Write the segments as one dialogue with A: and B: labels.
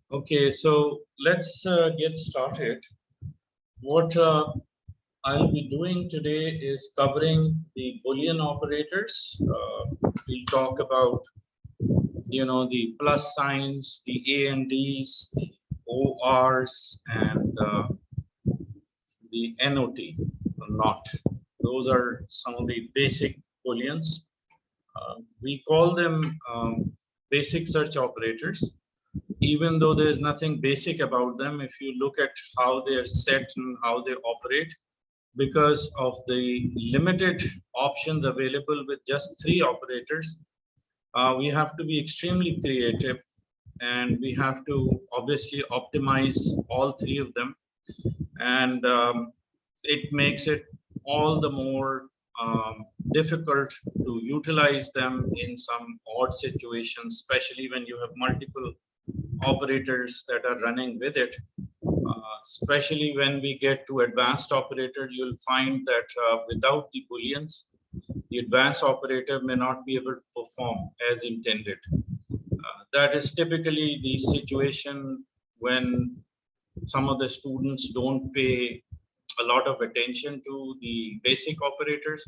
A: Okay, so let's get started. What I'll be doing today is covering the Boolean operators. We'll talk about, the plus signs, the A and Ds, the ORs, and the NOT, not. Those are some of the basic Booleans. We call them basic search operators, even though there's nothing basic about them. If you look at how they're set and how they operate, because of the limited options available with just 3 operators, we have to be extremely creative, and we have to obviously optimize all 3 of them. And it makes it all the more difficult to utilize them in some odd situations, especially when you have multiple operators that are running with it. Especially when we get to advanced operators, you'll find that without the booleans, the advanced operator may not be able to perform as intended. That is typically the situation when some of the students don't pay a lot of attention to the basic operators.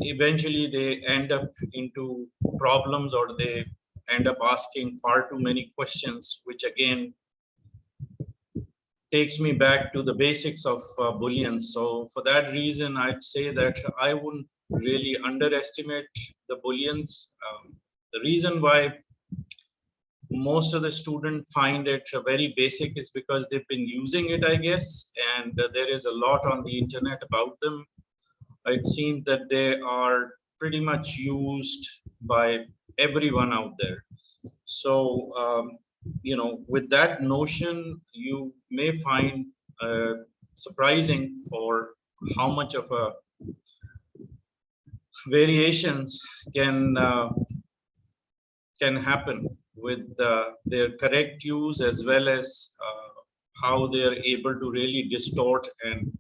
A: Eventually they end up into problems, or they end up asking far too many questions, which again takes me back to the basics of Booleans. So for that reason, I'd say that I wouldn't really underestimate the Booleans. The reason why most of the students find it very basic is because they've been using it, I guess, and there is a lot on the internet about them. It seems that they are pretty much used by everyone out there. So, with that notion, you may find surprising for how much of a variations can happen with their correct use, as well as how they are able to really distort and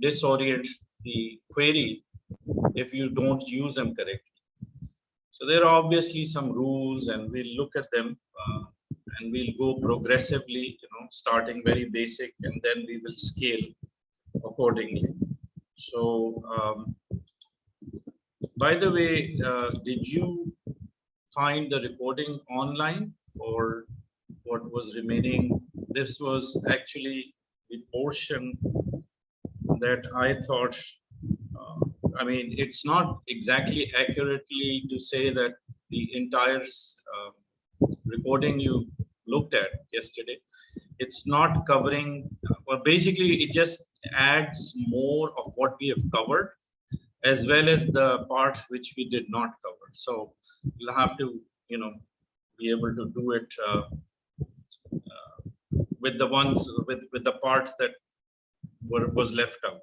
A: disorient the query if you don't use them correctly. So there are obviously some rules, and we'll look at them, and we'll go progressively, starting very basic, and then we will scale accordingly. So, by the way, did you find the recording online for what was remaining? This was actually the portion that I thought, it's not exactly accurately to say that the entire recording you looked at yesterday, it's not covering, well, basically it just adds more of what we have covered, as well as the part which we did not cover. So you'll have to, be able to do it with the ones with the parts that was left out.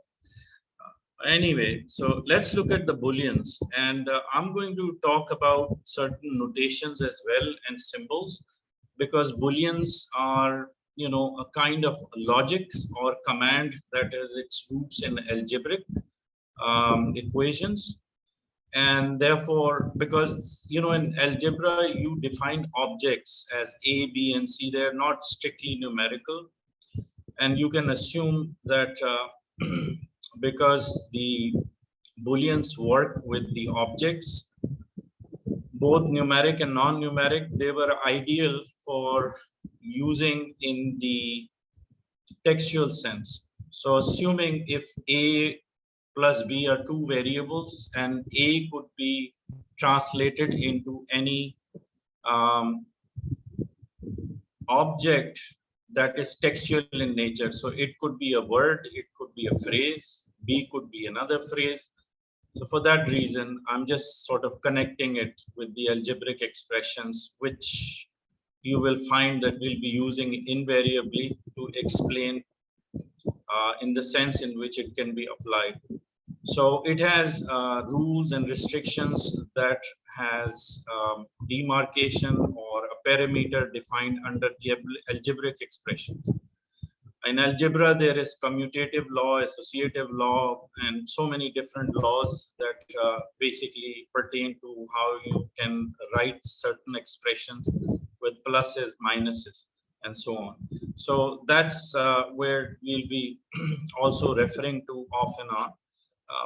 A: Anyway, so let's look at the booleans, and I'm going to talk about certain notations as well and symbols, because booleans are, a kind of logics or command that has its roots in algebraic equations. And therefore, because in algebra you define objects as A, B, and C, they're not strictly numerical, and you can assume that because the booleans work with the objects, both numeric and non-numeric, they were ideal for using in the textual sense. So assuming if A plus B are 2 variables, and A could be translated into any object that is textual in nature. So it could be a word, it could be a phrase, B could be another phrase. So for that reason, I'm just sort of connecting it with the algebraic expressions, which you will find that we'll be using invariably to explain in the sense in which it can be applied. So it has rules and restrictions that has demarcation or a parameter defined under the algebraic expressions. In algebra, there is commutative law, associative law, and so many different laws that basically pertain to how you can write certain expressions. with pluses, minuses, and so on. So that's where we'll be also referring to off and on.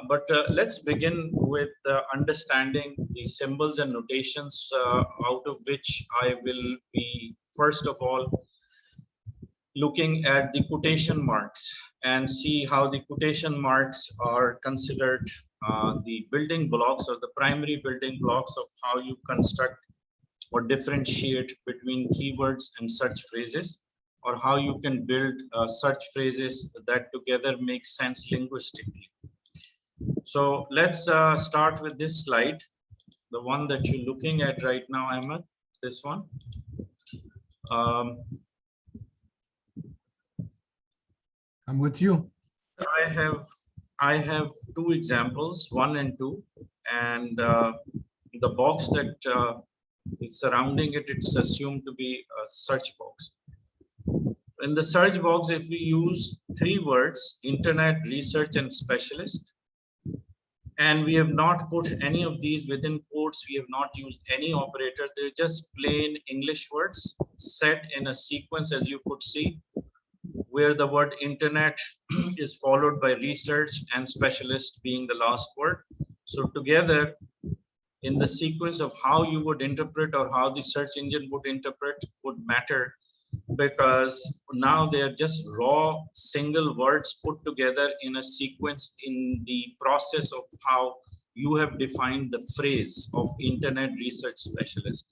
A: But let's begin with understanding the symbols and notations, out of which I will be, first of all, looking at the quotation marks and see how the quotation marks are considered the building blocks or the primary building blocks of how you construct or differentiate between keywords and search phrases, or how you can build search phrases that together make sense linguistically. So let's start with this slide, the one that you're looking at right now, Ahmed, this one.
B: I'm with you.
A: I have two examples, 1 and 2, and the box that is surrounding it, it's assumed to be a search box. In the search box, if we use 3 words, internet, research, and specialist, and we have not put any of these within quotes, we have not used any operator, they're just plain English words set in a sequence, as you could see, where the word internet is followed by research and specialist being the last word. So together, in the sequence of how you would interpret or how the search engine would interpret would matter, because now they are just raw single words put together in a sequence in the process of how you have defined the phrase of internet research specialist.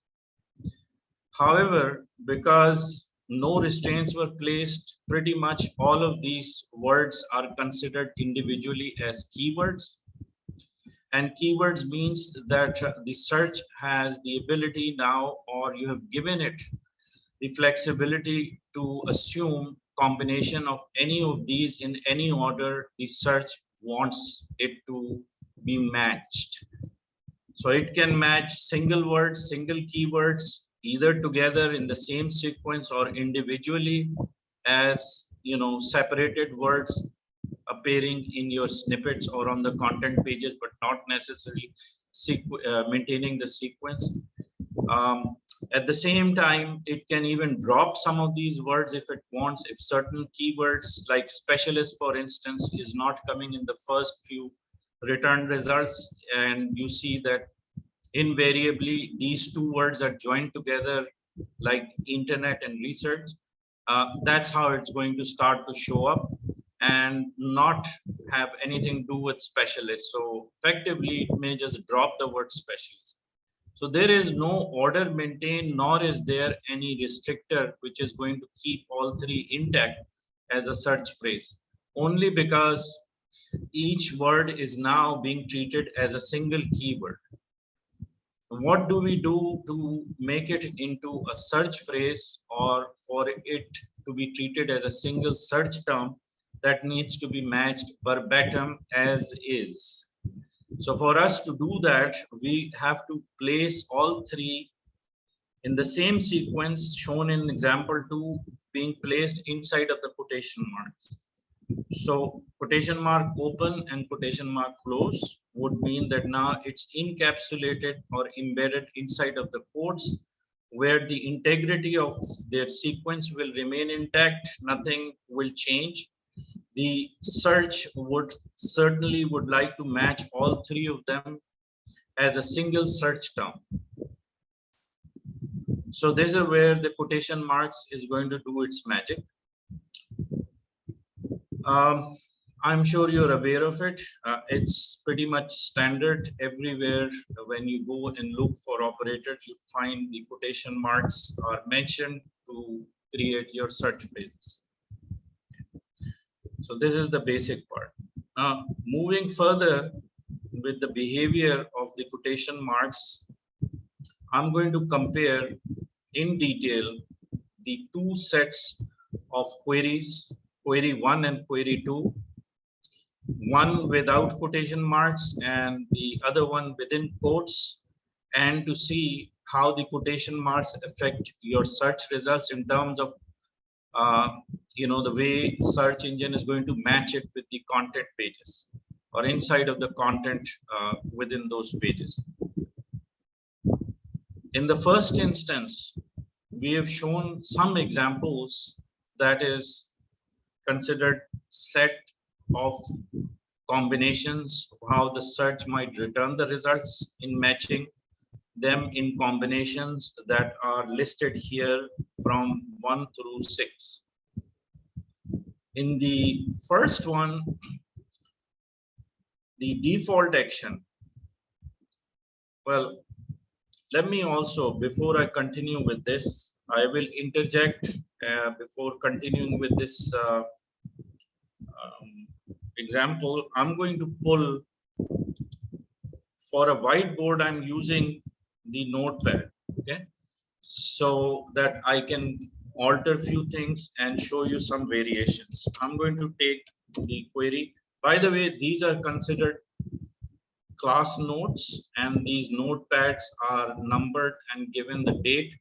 A: However, because no restraints were placed, pretty much all of these words are considered individually as keywords. And keywords means that the search has the ability now, or you have given it the flexibility to assume combination of any of these in any order the search wants it to be matched. So it can match single words, single keywords, either together in the same sequence or individually as, you know, separated words appearing in your snippets or on the content pages, but not necessarily maintaining the sequence. At the same time, it can even drop some of these words if it wants, if certain keywords like specialist, for instance, is not coming in the first few return results, and you see that invariably these two words are joined together like internet and research. That's how it's going to start to show up and not have anything to do with specialist. So effectively, it may just drop the word specialist. So there is no order maintained, nor is there any restrictor which is going to keep all 3 intact as a search phrase, only because each word is now being treated as a single keyword. What do we do to make it into a search phrase, or for it to be treated as a single search term that needs to be matched verbatim as is? So for us to do that, we have to place all 3 in the same sequence shown in example 2 being placed inside of the quotation marks. So quotation mark open and quotation mark close would mean that now it's encapsulated or embedded inside of the quotes, where the integrity of their sequence will remain intact, nothing will change. The search would certainly would like to match all 3 of them as a single search term. So this is where the quotation marks is going to do its magic. I'm sure you're aware of it. It's pretty much standard everywhere. When you go and look for operators, you find the quotation marks are mentioned to create your search phrases. So this is the basic part. Now, moving further with the behavior of the quotation marks, I'm going to compare in detail the 2 sets of queries, query 1 and query 2, one without quotation marks and the other one within quotes, and to see how the quotation marks affect your search results in terms of the way search engine is going to match it with the content pages or inside of the content within those pages. In the first instance, we have shown some examples that is considered set of combinations of how the search might return the results in matching them in combinations that are listed here from 1 through 6. In the first one, the default action. Well, let me also, before I continue with this, I will interject before continuing with this example. I'm going to pull for a whiteboard. I'm using the notepad, okay, so that I can alter few things and show you some variations. I'm going to take the query. By the way, these are considered class notes, and these notepads are numbered and given the date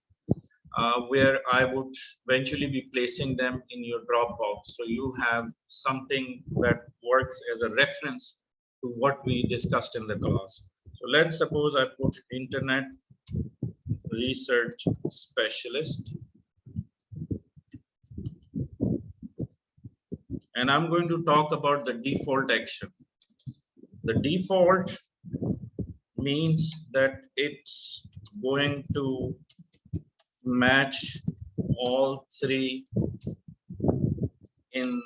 A: where I would eventually be placing them in your Dropbox. So you have something that works as a reference to what we discussed in the class. So let's suppose I put internet research specialist, and I'm going to talk about the default action. The default means that it's going to match all three in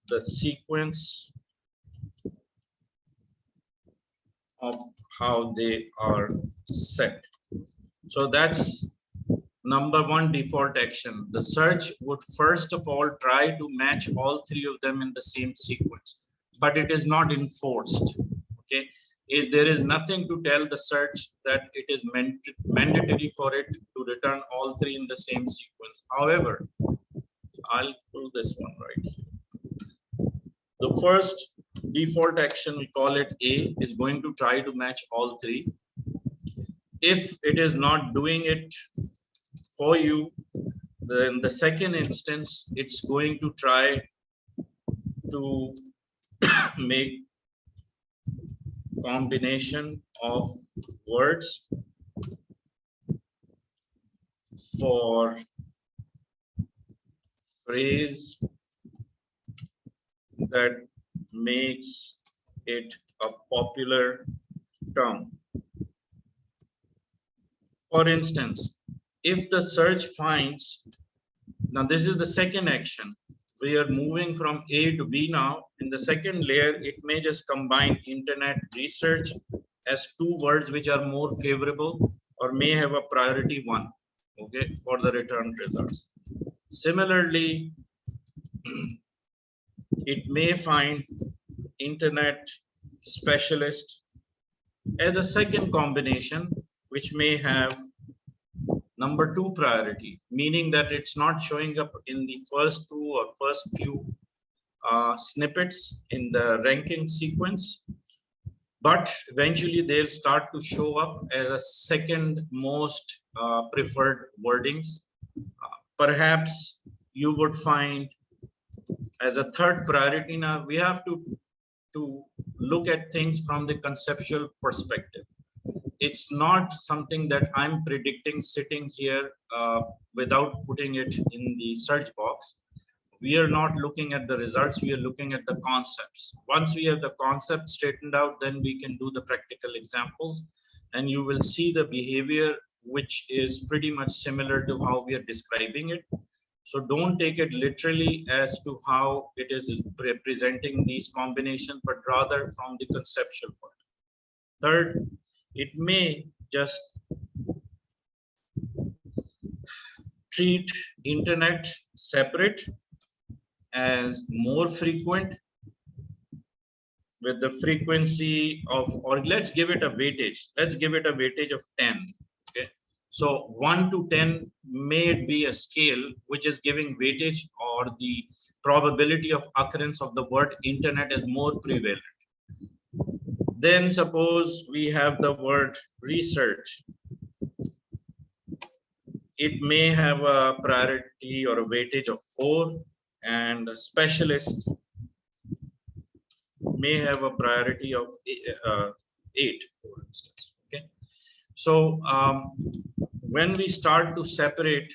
A: the sequence of how they are set. So that's number one default action. The search would first of all try to match all three of them in the same sequence, but it is not enforced. Okay, there is nothing to tell the search that it is mandatory for it to return all three in the same sequence. However, I'll pull this one right here. The first default action, we call it A, is going to try to match all three. If it is not doing it for you, then the second instance, it's going to try to make combination of words for phrase that makes it a popular term. For instance, if the search finds, now this is the second action. We are moving from A to B now. In the second layer, it may just combine internet research as two words which are more favorable or may have a priority one, okay, for the return results. Similarly, it may find internet specialist as a second combination, which may have number two priority, meaning that it's not showing up in the first two or first few snippets in the ranking sequence, but eventually they'll start to show up as a second most preferred wordings. Perhaps you would find as a third priority. Now we have to look at things from the conceptual perspective. It's not something that I'm predicting sitting here without putting it in the search box. We are not looking at the results, we are looking at the concepts. Once we have the concept straightened out, then we can do the practical examples, and you will see the behavior which is pretty much similar to how we are describing it. So don't take it literally as to how it is representing these combinations, but rather from the conceptual part. Third, it may just treat internet separate as more frequent with the frequency of, or let's give it a weightage. Let's give it a weightage of 10. Okay. So 1 to 10 may be a scale which is giving weightage or the probability of occurrence of the word internet is more prevalent. Then suppose we have the word research. It may have a priority or a weightage of 4, and a specialist may have a priority of 8, for instance. Okay. So when we start to separate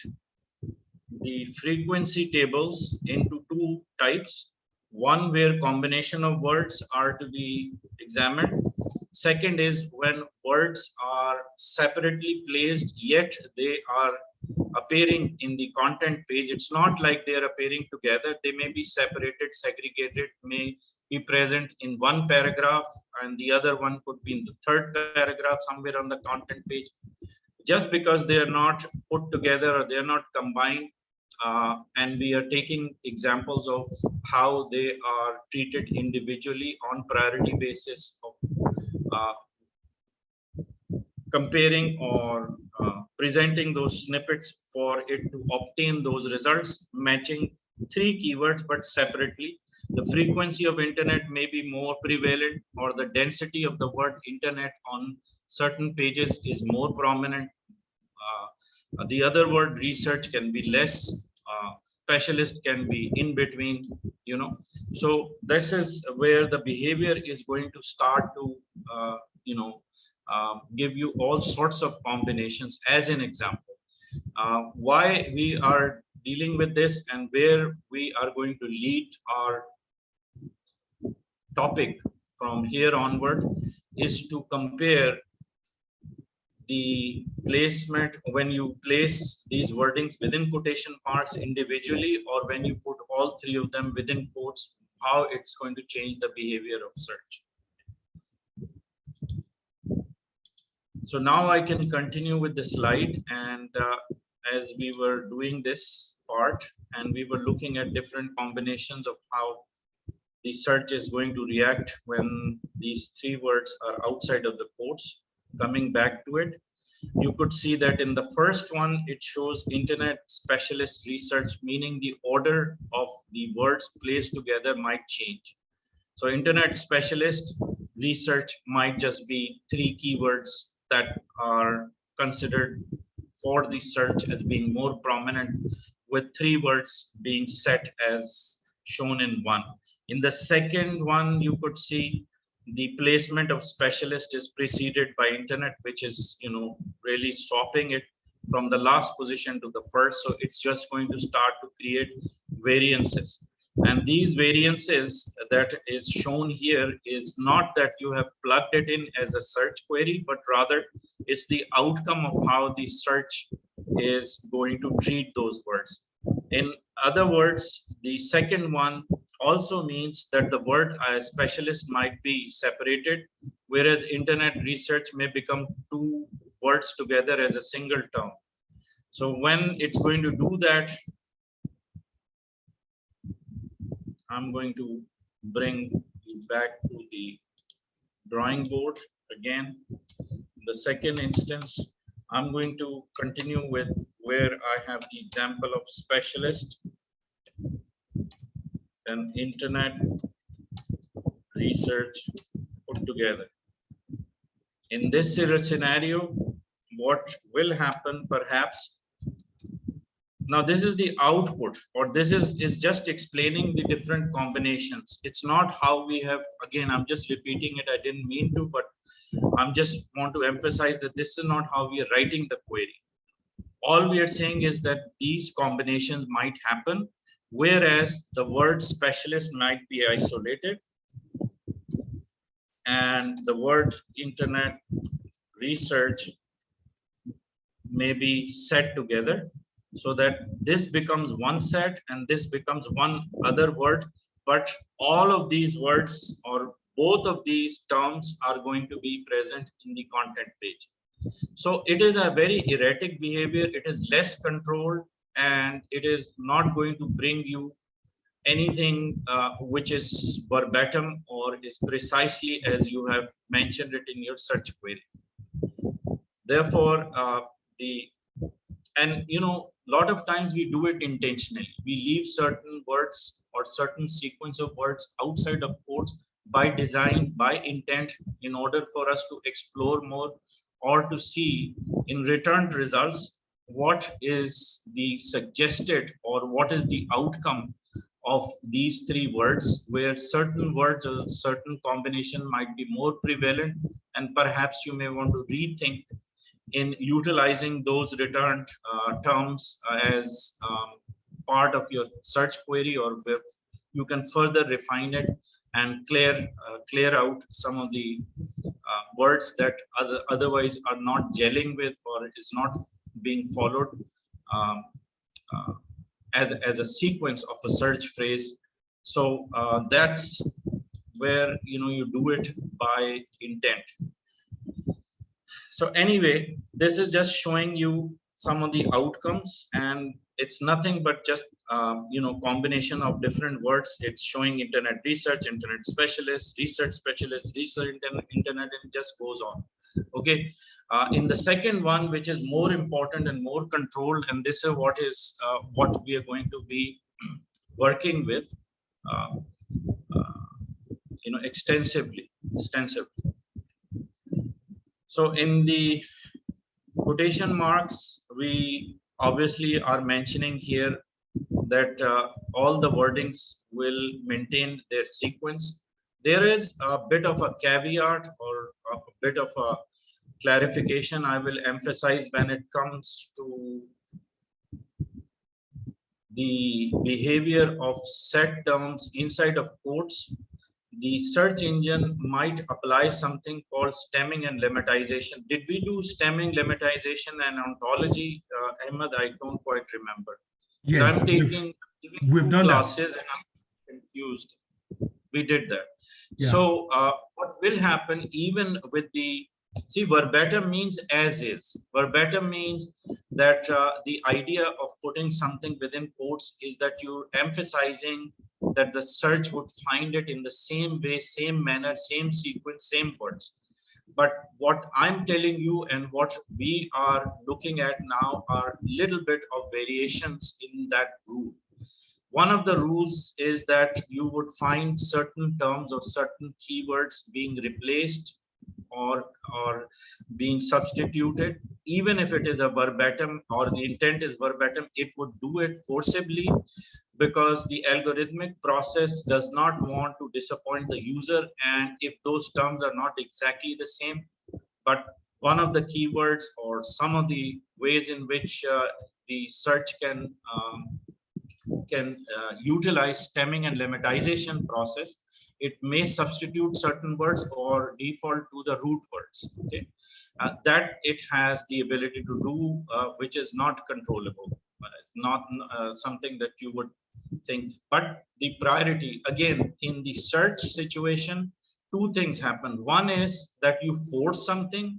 A: the frequency tables into two types. One where combination of words are to be examined. Second is when words are separately placed, yet they are appearing in the content page. It's not like they're appearing together. They may be separated, segregated, may be present in one paragraph, and the other one could be in the third paragraph somewhere on the content page. Just because they are not put together or they're not combined, and we are taking examples of how they are treated individually on priority basis of comparing or presenting those snippets for it to obtain those results, matching three keywords but separately. The frequency of internet may be more prevalent, or the density of the word internet on certain pages is more prominent. The other word research can be less, specialist can be in between, you know. So this is where the behavior is going to start to, give you all sorts of combinations as an example. Why we are dealing with this and where we are going to lead our topic from here onward is to compare the placement when you place these wordings within quotation marks individually, or when you put all three of them within quotes, how it's going to change the behavior of search. So now I can continue with the slide, and as we were doing this part and we were looking at different combinations of how the search is going to react when these three words are outside of the quotes. Coming back to it, you could see that in the first one, it shows internet specialist research, meaning the order of the words placed together might change. So internet specialist research might just be three keywords that are considered for the search as being more prominent, with three words being set as shown in one. In the second one, you could see the placement of specialist is preceded by internet, which is, really swapping it from the last position to the first. So it's just going to start to create variances. And these variances that is shown here is not that you have plugged it in as a search query, but rather it's the outcome of how the search is going to treat those words. In other words, the second one also means that the word specialist might be separated, whereas internet research may become two words together as a single term. So when it's going to do that, I'm going to bring you back to the drawing board again. In the second instance, I'm going to continue with where I have the example of specialist and internet research put together. In this scenario, what will happen perhaps, now this is the output, or this is just explaining the different combinations. It's not how we have, again, I'm just repeating it, I didn't mean to, but I'm just want to emphasize that this is not how we are writing the query. All we are saying is that these combinations might happen, whereas the word specialist might be isolated and the word internet research may be set together, so that this becomes one set and this becomes one other word, but all of these words or both of these terms are going to be present in the content page. So it is a very erratic behavior, it is less controlled, and it is not going to bring you anything which is verbatim or is precisely as you have mentioned it in your search query. Therefore, lot of times we do it intentionally. We leave certain words or certain sequence of words outside of quotes by design, by intent, in order for us to explore more or to see in returned results what is the suggested or what is the outcome of these three words, where certain words or certain combination might be more prevalent, and perhaps you may want to rethink in utilizing those returned terms as part of your search query, or where you can further refine it and clear out some of the words that otherwise are not gelling with or is not being followed um, uh, as a sequence of a search phrase. So that's where you do it by intent. So anyway, this is just showing you some of the outcomes, and it's nothing but just combination of different words. It's showing internet research, internet specialist, research internet, and it just goes on. Okay. In the second one, which is more important and more controlled, and this is what we are going to be working with uh, extensively. So in the quotation marks, we obviously are mentioning here that all the wordings will maintain their sequence. There is a bit of a caveat or a bit of a clarification I will emphasize when it comes to the behavior of set terms inside of quotes. The search engine might apply something called stemming and lemmatization. Did we do stemming, lemmatization, and ontology, Ahmed? I don't quite remember.
B: Yes,
A: I'm taking
B: we've done
A: classes and I'm confused. We did that.
B: Yeah.
A: So what will happen even with the, see, verbatim means as is. Verbatim means that the idea of putting something within quotes is that you're emphasizing that the search would find it in the same way, same manner, same sequence, same words. But what I'm telling you and what we are looking at now are little bit of variations in that rule. One of the rules is that you would find certain terms or certain keywords being replaced or being substituted. Even if it is a verbatim or the intent is verbatim, it would do it forcibly, because the algorithmic process does not want to disappoint the user. And if those terms are not exactly the same, but one of the keywords or some of the ways in which the search can utilize stemming and lemmatization process, it may substitute certain words or default to the root words. Okay, that it has the ability to do, which is not controllable. It's not something that you would think. But the priority, again, in the search situation, two things happen. One is that you force something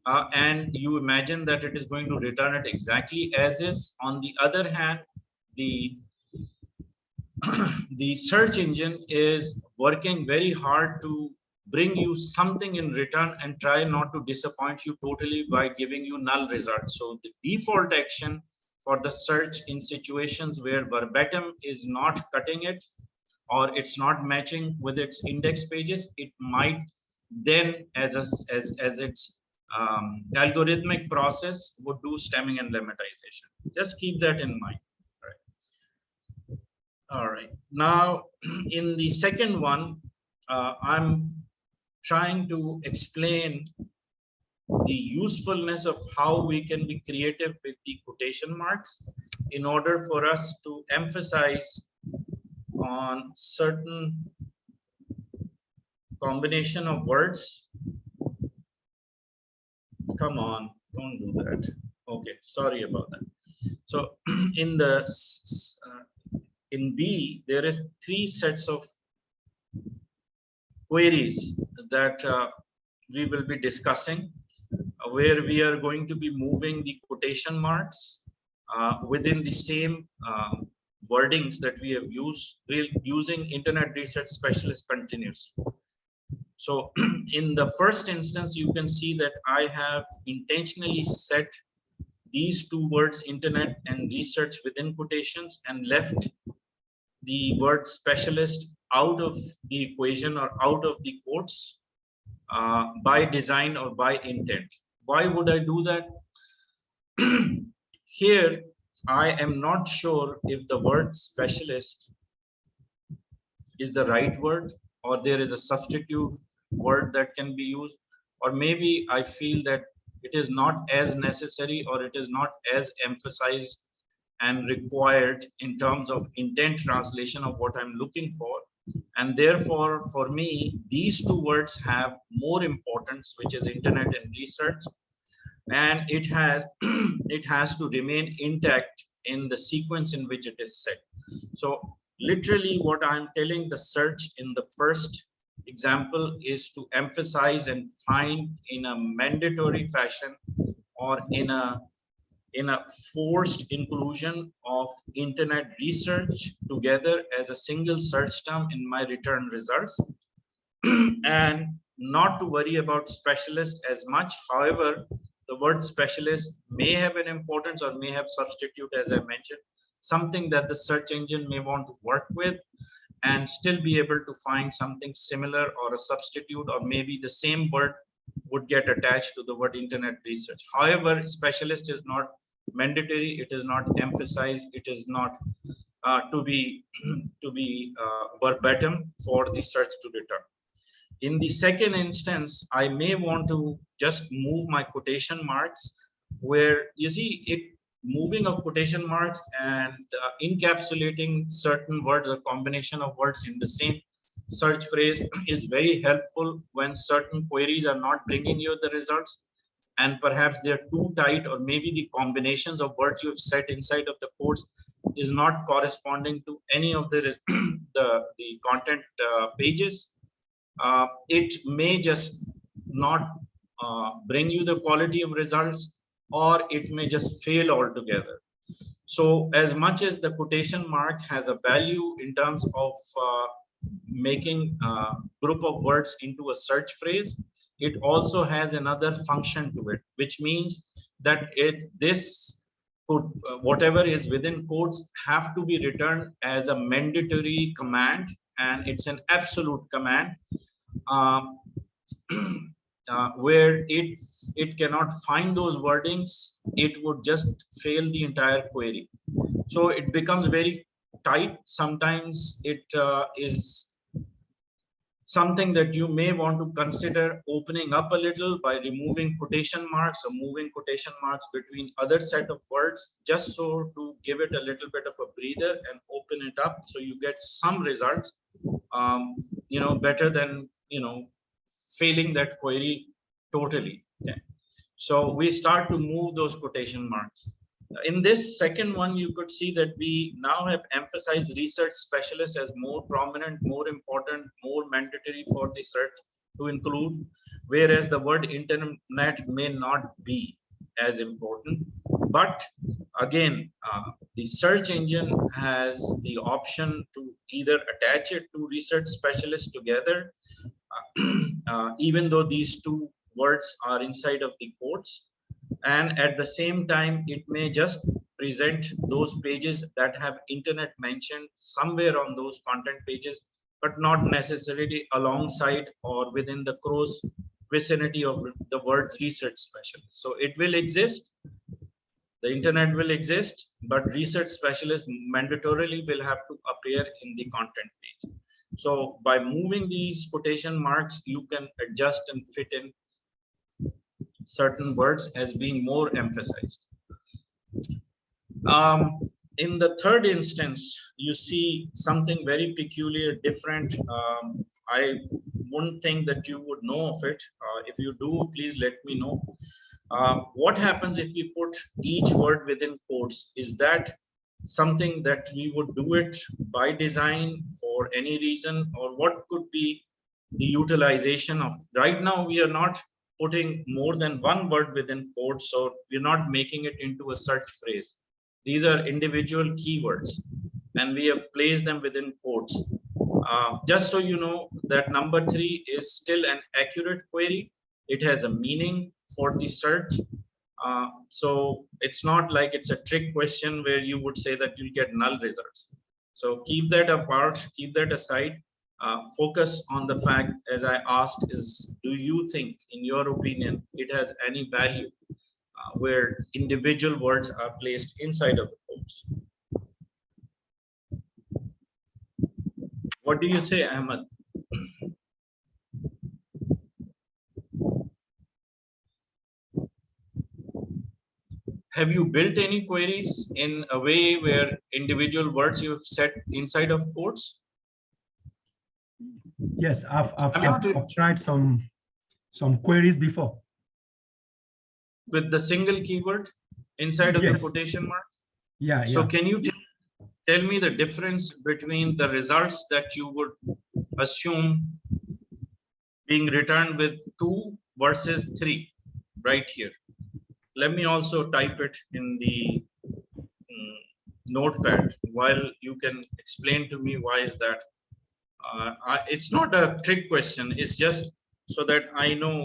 A: and you imagine that it is going to return it exactly as is. On the other hand, the the search engine is working very hard to bring you something in return and try not to disappoint you totally by giving you null results. So the default action for the search in situations where verbatim is not cutting it or it's not matching with its index pages, it might then as its algorithmic process would do stemming and lemmatization. Just keep that in mind. All right. Now, in the second one, I'm trying to explain the usefulness of how we can be creative with the quotation marks in order for us to emphasize on certain combination of words. Come on, don't do that. Okay, sorry about that. So in the in B, there is 3 sets of queries that we will be discussing, where we are going to be moving the quotation marks within the same wordings that we have used. We're using Internet Research Specialist continuous. So in the first instance, you can see that I have intentionally set these 2 words, internet and research, within quotations and left the word specialist out of the equation or out of the quotes by design or by intent. Why would I do that? Here, I am not sure if the word specialist is the right word or there is a substitute word that can be used, or maybe I feel that it is not as necessary or it is not as emphasized and required in terms of intent translation of what I'm looking for. And therefore, for me, these two words have more importance, which is internet and research. And it has it has to remain intact in the sequence in which it is set. So literally what I'm telling the search in the first example is to emphasize and find in a mandatory fashion or in a forced inclusion of internet research together as a single search term in my return results. And not to worry about specialist as much. However, the word specialist may have an importance or may have substitute, as I mentioned, something that the search engine may want to work with and still be able to find something similar or a substitute, or maybe the same word would get attached to the word internet research. However, specialist is not mandatory, it is not emphasized, it is not to be verbatim for the search to return. In the second instance, I may want to just move my quotation marks, where you see it moving of quotation marks and encapsulating certain words or combination of words in the same search phrase is very helpful when certain queries are not bringing you the results, and perhaps they're too tight, or maybe the combinations of words you've set inside of the course is not corresponding to any of the the content pages. It may just not bring you the quality of results, or it may just fail altogether. So as much as the quotation mark has a value in terms of making a group of words into a search phrase, it also has another function to it, which means that this could, whatever is within quotes have to be returned as a mandatory command, and it's an absolute command. Where it cannot find those wordings, it would just fail the entire query. So it becomes very tight. Sometimes it is something that you may want to consider opening up a little by removing quotation marks or moving quotation marks between other set of words, just so to give it a little bit of a breather and open it up so you get some results, better than failing that query totally. Okay. So we start to move those quotation marks. In this second one, you could see that we now have emphasized research specialist as more prominent, more important, more mandatory for the search to include, whereas the word internet may not be as important. But again, the search engine has the option to either attach it to research specialist together, even though these two words are inside of the quotes, and at the same time it may just present those pages that have internet mentioned somewhere on those content pages, but not necessarily alongside or within the close vicinity of the words research specialist. So it will exist, the internet will exist, but research specialist mandatorily will have to appear in the content page. So by moving these quotation marks, you can adjust and fit in certain words as being more emphasized. In the third instance, you see something very peculiar, different. I wouldn't think that you would know of it. If you do, please let me know. What happens if we put each word within quotes? Is that something that we would do it by design for any reason, or what could be the utilization of? Right now, we are not putting more than one word within quotes, so we're not making it into a search phrase. These are individual keywords, and we have placed them within quotes. Just so you know that number 3 is still an accurate query. It has a meaning for the search. So it's not like it's a trick question where you would say that you'll get null results. So keep that apart, keep that aside. Focus on the fact, as I asked, is do you think, in your opinion, it has any value where individual words are placed inside of the quotes? What do you say, Ahmed? have you built any queries in a way where individual words you've set inside of quotes?
B: Yes,
A: I mean,
B: I've tried some queries before.
A: with the single keyword inside of the
B: Yes.
A: quotation mark?
B: Yeah,
A: So
B: yeah.
A: can you tell me the difference between the results that you would assume being returned with 2 versus 3 right here? Let me also type it in the notepad while you can explain to me why is that. It's not a trick question, it's just so that I know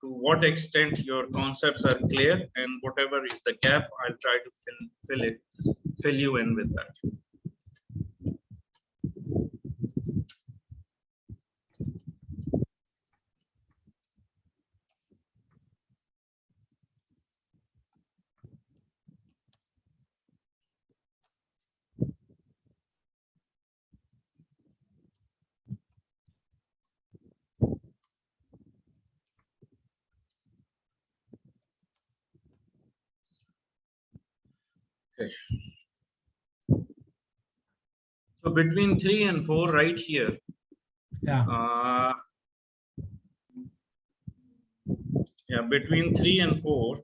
A: to what extent your concepts are clear, and whatever is the gap, I'll try to fill you in with that. Okay. So between 3 and 4 right here,
B: Yeah.
A: Yeah, between 3 and 4,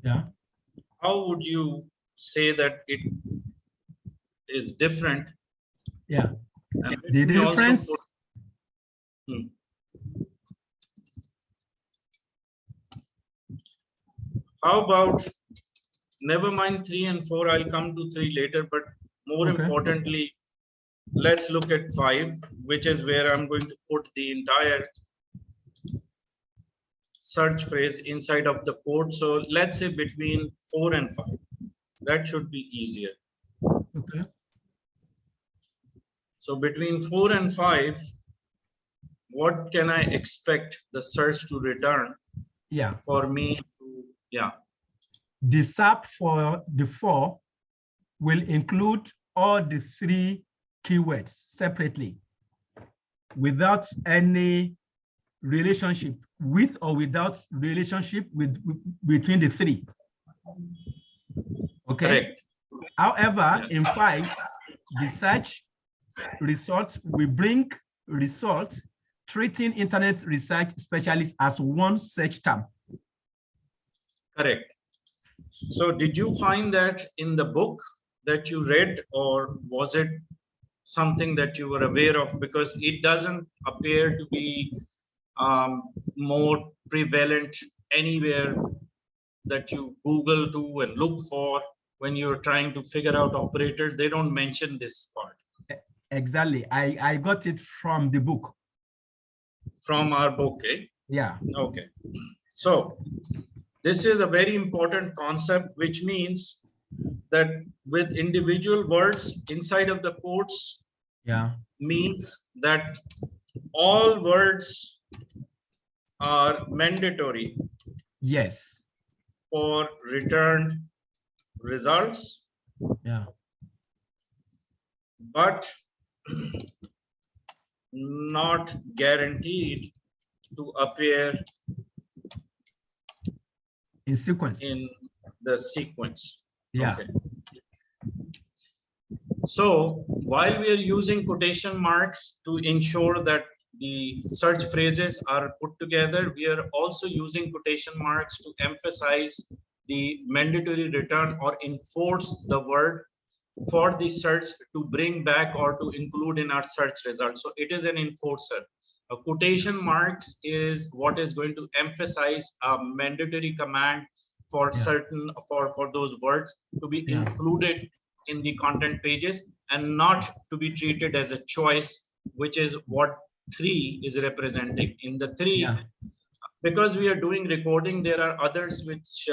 B: Yeah.
A: how would you say that it is different?
B: Yeah.
A: And
B: The
A: let me also
B: difference.
A: put, how about, never mind 3 and 4, I'll come to 3 later, but more
B: Okay.
A: importantly, let's look at 5, which is where I'm going to put the entire search phrase inside of the code. So let's say between 4 and 5, that should be easier.
B: Okay.
A: So between 4 and 5, what can I expect the search to return?
B: Yeah.
A: For me to, yeah.
B: The SAP for the 4 will include all the 3 keywords separately without any relationship with or without relationship between the 3. Okay.
A: Correct.
B: However,
A: Yes.
B: in 5, the search results will bring results treating internet research specialists as one search term.
A: Correct. So did you find that in the book that you read, or was it something that you were aware of? Because it doesn't appear to be more prevalent anywhere that you Google to and look for when you're trying to figure out operators. They don't mention this part.
B: Exactly. I got it from the book.
A: From our book, eh?
B: Yeah.
A: Okay. So this is a very important concept, which means that with individual words inside of the quotes,
B: yeah,
A: means that all words are mandatory.
B: Yes.
A: For returned results.
B: Yeah.
A: But not guaranteed to appear
B: in sequence.
A: In the sequence.
B: Yeah.
A: Okay. So while we are using quotation marks to ensure that the search phrases are put together, we are also using quotation marks to emphasize the mandatory return or enforce the word for the search to bring back or to include in our search results. So it is an enforcer. A quotation marks is what is going to emphasize a mandatory command for certain for those words to be included in the content pages and not to be treated as a choice, which is what 3 is representing. In the 3, because we are doing recording, there are others which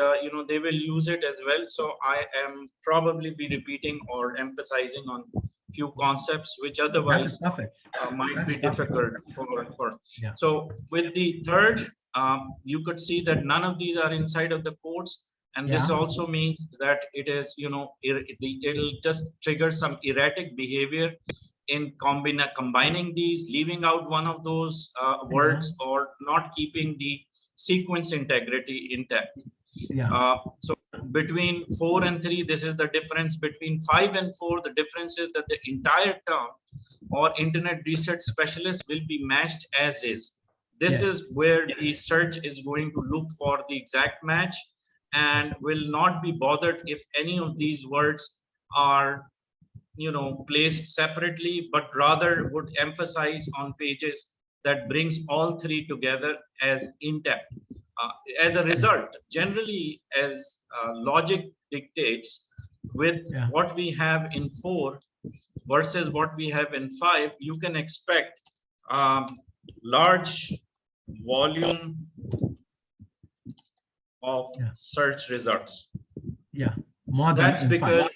A: they will use it as well. So I am probably be repeating or emphasizing on few concepts which otherwise might be difficult for. So with the third, you could see that none of these are inside of the quotes, and this also means that it is it'll just trigger some erratic behavior in combining these, leaving out one of those words, or not keeping the sequence integrity intact. So between 4 and 3, this is the difference. Between 5 and 4, the difference is that the entire term or internet research specialist will be matched as is. This is where the search is going to look for the exact match and will not be bothered if any of these words are, you know, placed separately, but rather would emphasize on pages that brings all three together as intact. As a result, generally, as logic dictates, with what we have in 4 versus what we have in 5, you can expect large volume of search results.
B: More
A: That's
B: than
A: because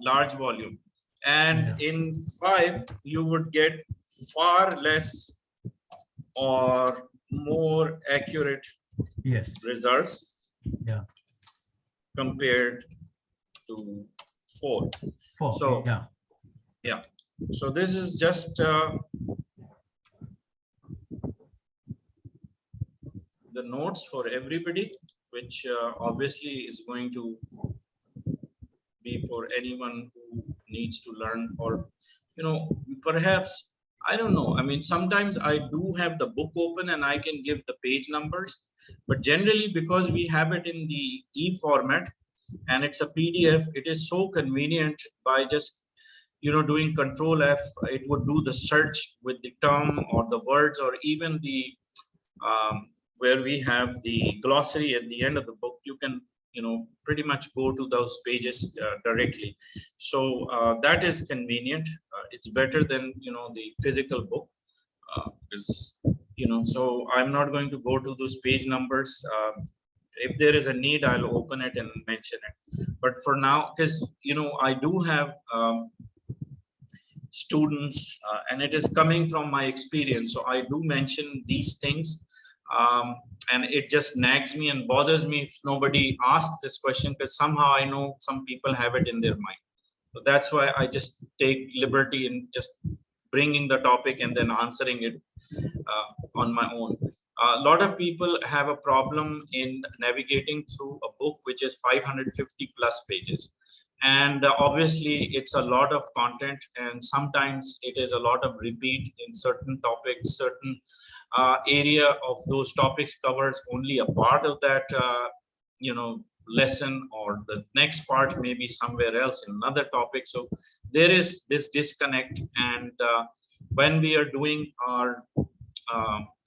A: large volume. And in 5, you would get far less or more accurate results compared to 4. So so this is just the notes for everybody, which obviously is going to be for anyone who needs to learn, or, you know, perhaps, I don't know. I mean, sometimes I do have the book open and I can give the page numbers, but generally because we have it in the E format and it's a PDF, it is so convenient by just, you know, doing Control F, it would do the search with the term or the words, or even the where we have the glossary at the end of the book, you can, you know, pretty much go to those pages directly. So that is convenient. It's better than, you know, the physical book. You know, so I'm not going to go to those page numbers. If there is a need, I'll open it and mention it. But for now, because, you know, I do have students and it is coming from my experience, so I do mention these things. And it just nags me and bothers me if nobody asks this question, because somehow I know some people have it in their mind. So that's why I just take liberty in just bringing the topic and then answering it on my own. A lot of people have a problem in navigating through a book which is 550 plus pages. And obviously it's a lot of content, and sometimes it is a lot of repeat in certain topics. Certain area of those topics covers only a part of that you know, lesson, or the next part may be somewhere else in another topic. So there is this disconnect, and when we are doing our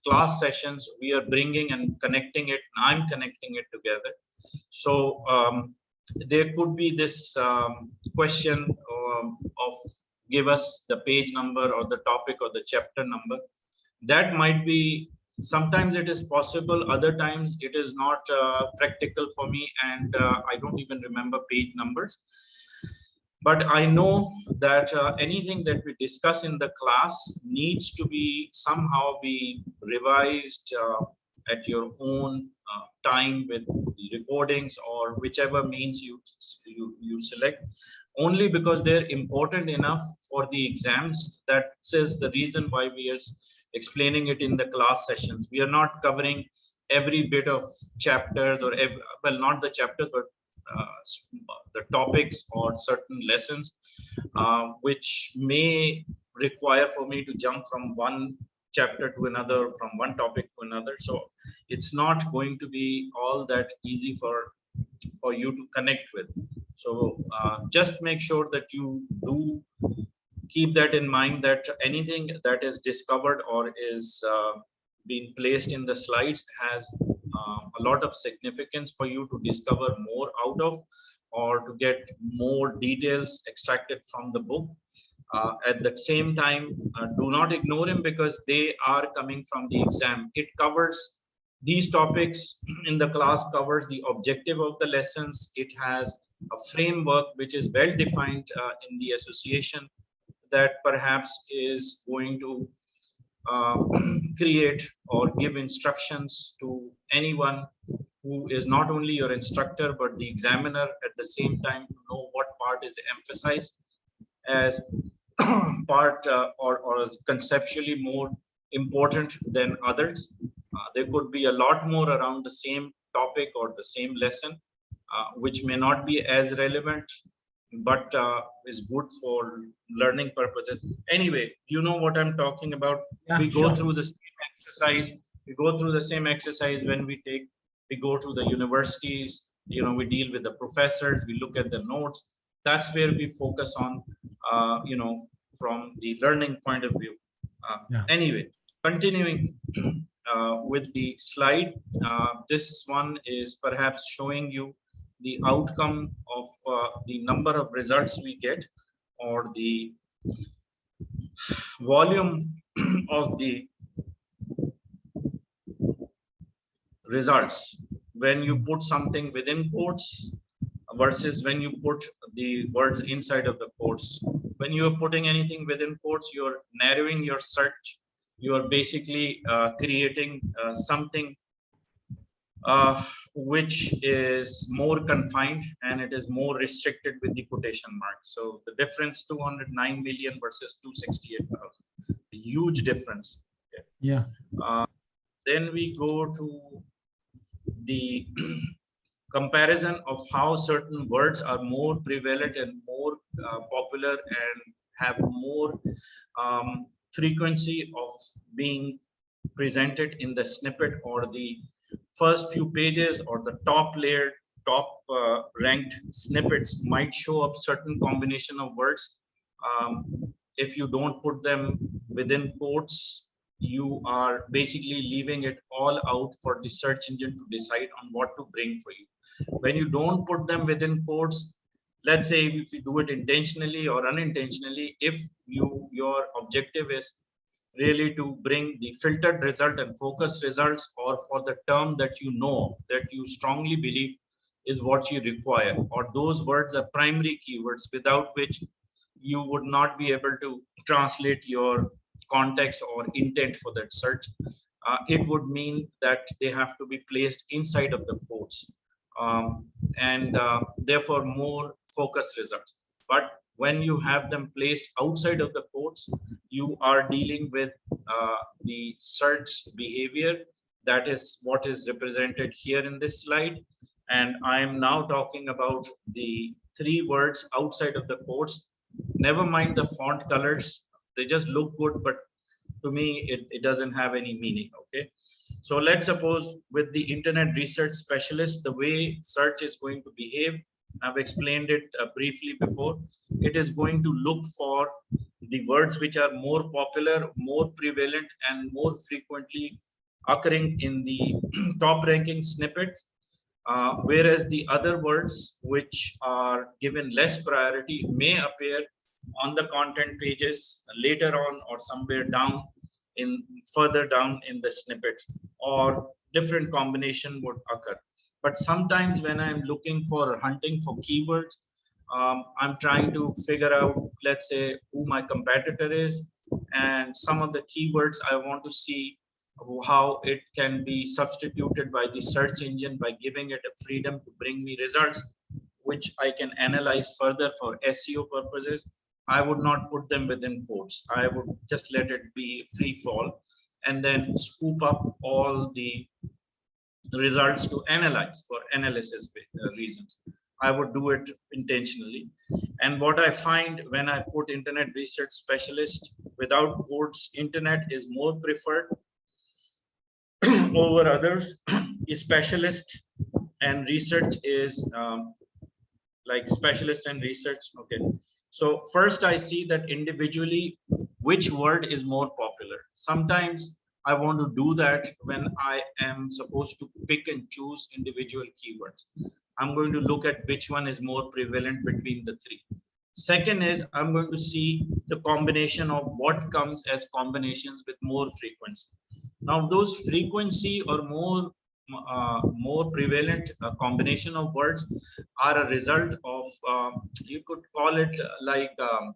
A: class sessions, we are bringing and connecting it. I'm connecting it together. So there could be this question of give us the page number or the topic or the chapter number. That might be, sometimes it is possible, other times it is not practical for me, and I don't even remember page numbers. But I know that anything that we discuss in the class needs to be somehow be revised at your own time with the recordings or whichever means you select, only because they're important enough for the exams. That is the reason why we are explaining it in the class sessions. We are not covering every bit of chapters, or well, not the chapters, but the topics or certain lessons which may require for me to jump from one chapter to another, from one topic to another. So it's not going to be all that easy for you to connect with. So just make sure that you do keep that in mind, that anything that is discovered or is being placed in the slides has a lot of significance for you to discover more out of, or to get more details extracted from the book. At the same time, do not ignore them, because they are coming from the exam. It covers these topics in the class, covers the objective of the lessons. It has a framework which is well defined in the association, that perhaps is going to create or give instructions to anyone who is not only your instructor but the examiner at the same time, to know what part is emphasized as part or conceptually more important than others. There could be a lot more around the same topic or the same lesson, which may not be as relevant, but is good for learning purposes. Anyway, you know what I'm talking about.
B: Yeah,
A: We go
B: sure.
A: through the same exercise. We go through the same exercise when we go to the universities. You know, we deal with the professors. We look at the notes. That's where we focus on, you know, from the learning point of view.
B: Yeah.
A: Anyway, continuing with the slide, this one is perhaps showing you the outcome of the number of results we get, or the volume of the results when you put something within quotes versus when you put the words inside of the quotes. When you are putting anything within quotes, you're narrowing your search. You are basically creating something which is more confined, and it is more restricted with the quotation mark. So the difference 209 million versus 268,000, huge difference. Okay.
B: Yeah.
A: Then we go to the comparison of how certain words are more prevalent and more popular and have more frequency of being presented in the snippet, or the first few pages, or the top layer, top ranked snippets might show up certain combination of words. If you don't put them within quotes, you are basically leaving it all out for the search engine to decide on what to bring for you. When you don't put them within quotes, let's say if you do it intentionally or unintentionally, if your objective is really to bring the filtered result and focused results, or for the term that you know of, that you strongly believe is what you require, or those words are primary keywords without which you would not be able to translate your context or intent for that search, it would mean that they have to be placed inside of the quotes, and therefore more focused results. But when you have them placed outside of the quotes, you are dealing with the search behavior. That is what is represented here in this slide. And I am now talking about the three words outside of the quotes. Never mind the font colors, they just look good, but to me it doesn't have any meaning. Okay, so let's suppose with the internet research specialist, the way search is going to behave, I've explained it briefly before. It is going to look for the words which are more popular, more prevalent, and more frequently occurring in the top ranking snippets, whereas the other words which are given less priority may appear on the content pages later on, or somewhere down in further down in the snippets, or different combination would occur. But sometimes when I'm looking for hunting for keywords, I'm trying to figure out, let's say, who my competitor is, and some of the keywords I want to see how it can be substituted by the search engine by giving it a freedom to bring me results which I can analyze further for SEO purposes. I would not put them within quotes. I would just let it be free fall, and then scoop up all the results to analyze for analysis reasons. I would do it intentionally. And what I find when I put internet research specialist without quotes, internet is more preferred over others. Specialist and research is like specialist and research. Okay, so first I see that individually which word is more popular. Sometimes I want to do that when I am supposed to pick and choose individual keywords. I'm going to look at which one is more prevalent between the three. Second is I'm going to see the combination of what comes as combinations with more frequency. Now those frequency or more prevalent combination of words are a result of you could call it like a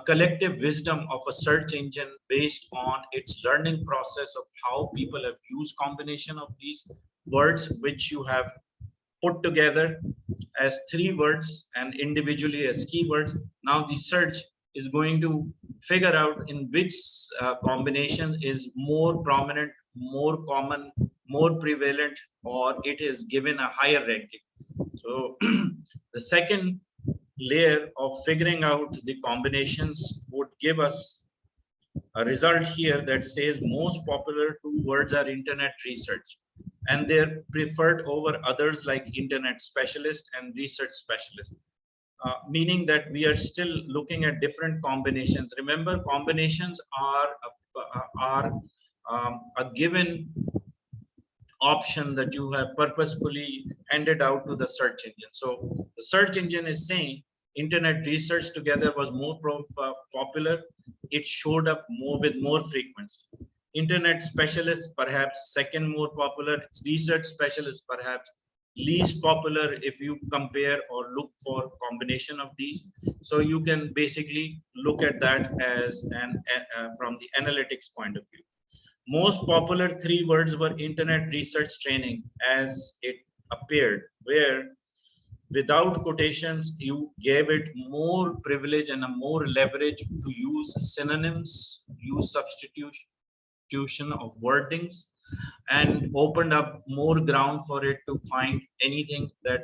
A: collective wisdom of a search engine based on its learning process of how people have used combination of these words which you have put together as three words and individually as keywords. Now the search is going to figure out in which combination is more prominent, more common, more prevalent, or it is given a higher ranking. So the second layer of figuring out the combinations would give us a result here that says most popular two words are internet research, and they're preferred over others like internet specialist and research specialist. Meaning that we are still looking at different combinations. Remember, combinations are a given option that you have purposefully handed out to the search engine. So the search engine is saying internet research together was more popular. It showed up more with more frequency. Internet specialist perhaps second more popular. Research specialist perhaps least popular if you compare or look for combination of these. So you can basically look at that as from the analytics point of view. Most popular three words were internet research training as it appeared, where without quotations you gave it more privilege and a more leverage to use synonyms, use substitution of wordings, and opened up more ground for it to find anything that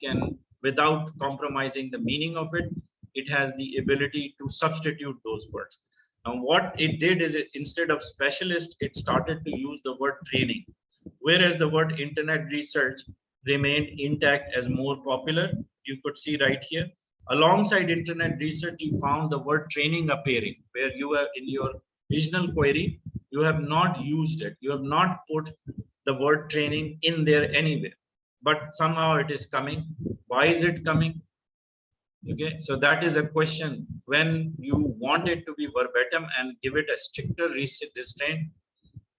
A: can, without compromising the meaning of it, it has the ability to substitute those words. Now what it did is, instead of specialist, it started to use the word training, whereas the word internet research remained intact as more popular. You could see right here, alongside internet research you found the word training appearing, where you are in your original query, you have not used it, you have not put the word training in there anywhere, but somehow it is coming. Why is it coming? Okay, so that is a question. When you want it to be verbatim and give it a stricter restraint,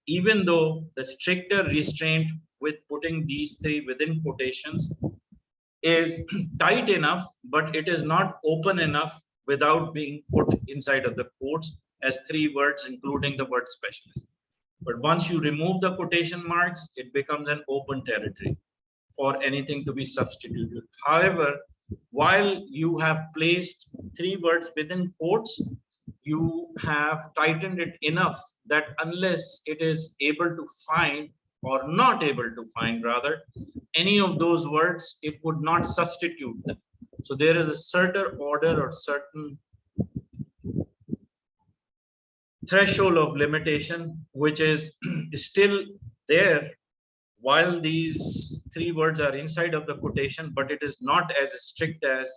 A: even though the stricter restraint with putting these three within quotations is tight enough, but it is not open enough without being put inside of the quotes as three words, including the word specialist. But once you remove the quotation marks, it becomes an open territory for anything to be substituted. However, while you have placed three words within quotes, you have tightened it enough that unless it is able to find, or not able to find rather, any of those words, it would not substitute them. So there is a certain order or certain threshold of limitation which is still there while these three words are inside of the quotation, but it is not as strict as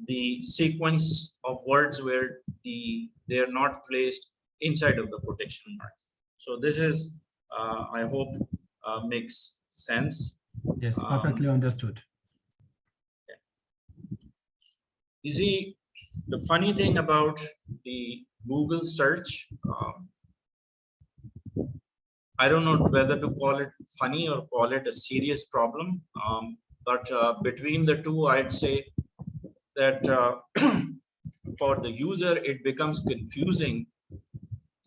A: the sequence of words where they are not placed inside of the quotation mark. So this is, I hope, makes sense.
B: Yes, perfectly understood.
A: You see, the funny thing about the Google search, I don't know whether to call it funny or call it a serious problem, but between the two, I'd say that for the user, it becomes confusing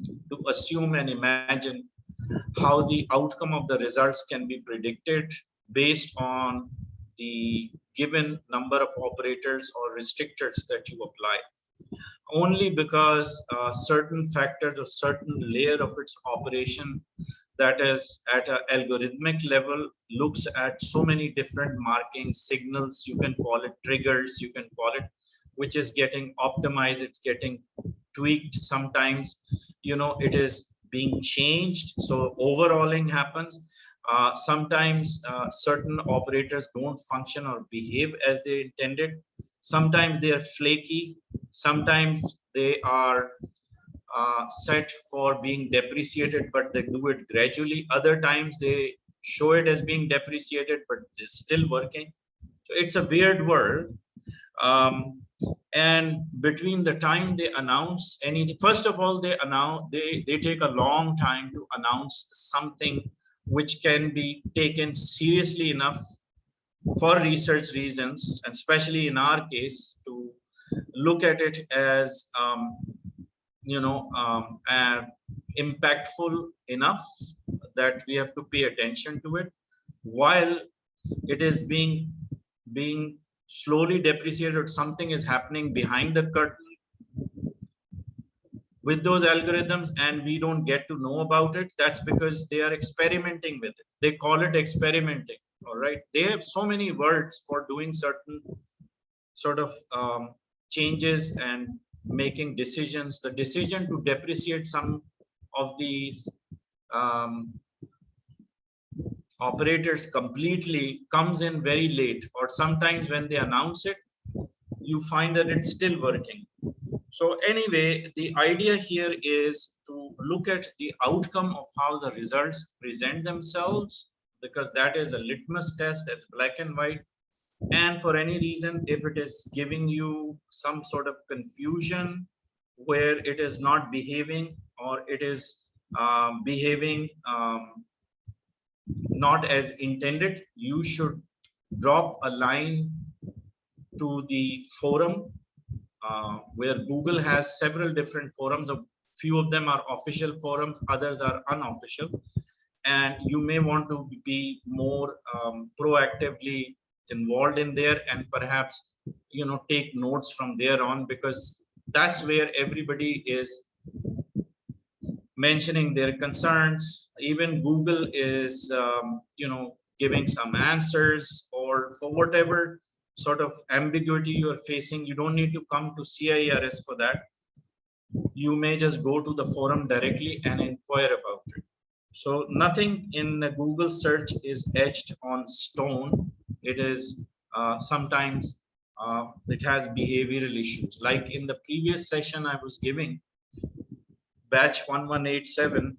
A: to assume and imagine how the outcome of the results can be predicted based on the given number of operators or restrictors that you apply, only because certain factors or certain layer of its operation that is at an algorithmic level looks at so many different marking signals, you can call it triggers, you can call it, which is getting optimized, it's getting tweaked sometimes, you know, it is being changed, so overhauling happens. Sometimes certain operators don't function or behave as they intended. Sometimes they are flaky, sometimes they are set for being depreciated, but they do it gradually. Other times they show it as being depreciated, but it's still working. So it's a weird world. And between the time they announce anything, first of all, they take a long time to announce something which can be taken seriously enough for research reasons, and especially in our case, to look at it as impactful enough that we have to pay attention to it while it is being slowly depreciate or something is happening behind the curtain with those algorithms and we don't get to know about it, that's because they are experimenting with it. They call it experimenting. All right. They have so many words for doing certain sort of changes and making decisions. The decision to depreciate some of these um, operators completely comes in very late, or sometimes when they announce it, you find that it's still working. So anyway, the idea here is to look at the outcome of how the results present themselves, because that is a litmus test, that's black and white. And for any reason, if it is giving you some sort of confusion where it is not behaving, or it is behaving not as intended, you should drop a line to the forum where Google has several different forums. Of few of them are official forums, others are unofficial, and you may want to be more proactively involved in there, and perhaps take notes from there on, because that's where everybody is mentioning their concerns. Even Google is giving some answers, or for whatever sort of ambiguity you are facing, you don't need to come to CIRS for that. You may just go to the forum directly and inquire about it. So nothing in the Google search is etched on stone. It is sometimes it has behavioral issues. Like in the previous session I was giving, batch 1187,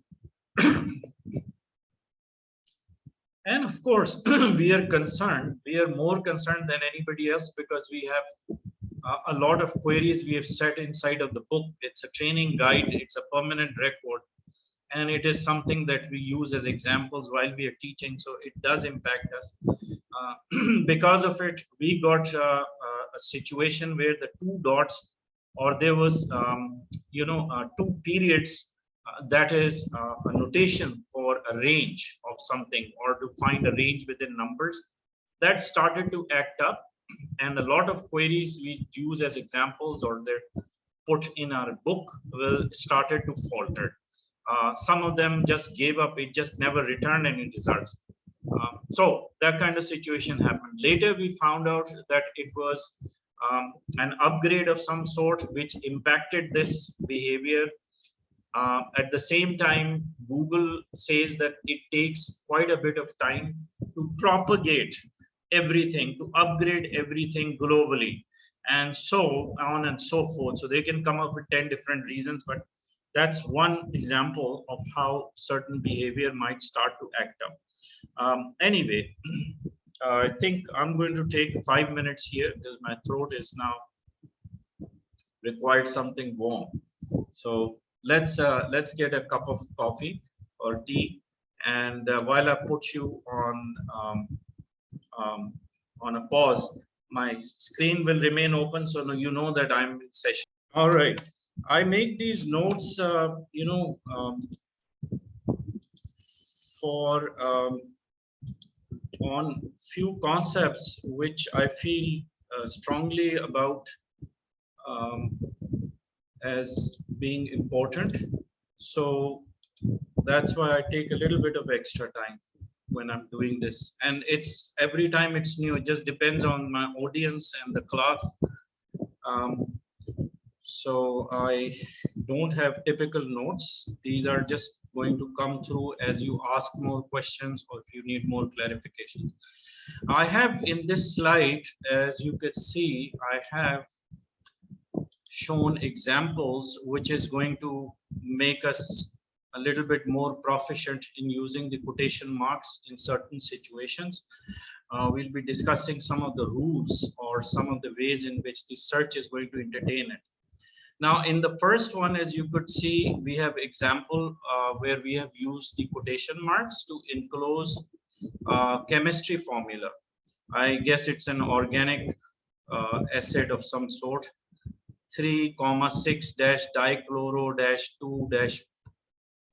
A: and of course we are more concerned than anybody else, because we have a lot of queries we have set inside of the book. It's a training guide, it's a permanent record, and it is something that we use as examples while we are teaching, so it does impact us. Because of it, we got a situation where the two dots, or there was two periods, that is a notation for a range of something, or to find a range within numbers, that started to act up, and a lot of queries we use as examples, or they're put in our book, will started to falter. Some of them just gave up, it just never returned any results. So that kind of situation happened. Later we found out that it was an upgrade of some sort which impacted this behavior. At the same time, Google says that it takes quite a bit of time to propagate everything, to upgrade everything globally, and so on and so forth. So they can come up with 10 different reasons, but that's one example of how certain behavior might start to act up. Anyway, I think I'm going to take 5 minutes here because my throat is now required something warm. So let's get a cup of coffee or tea, and while I put you on a pause, my screen will remain open, so you know that I'm in session. All right, I make these notes, for on few concepts which I feel strongly about as being important. So that's why I take a little bit of extra time when I'm doing this, and it's every time it's new. It just depends on my audience and the class. So I don't have typical notes. These are just going to come through as you ask more questions, or if you need more clarifications. I have in this slide, as you can see, I have shown examples which is going to make us a little bit more proficient in using the quotation marks in certain situations. We'll be discussing some of the rules or some of the ways in which the search is going to entertain it. Now, in the first one, as you could see, we have example where we have used the quotation marks to enclose chemistry formula. I guess it's an organic acid of some sort. 3,6 dichloro 2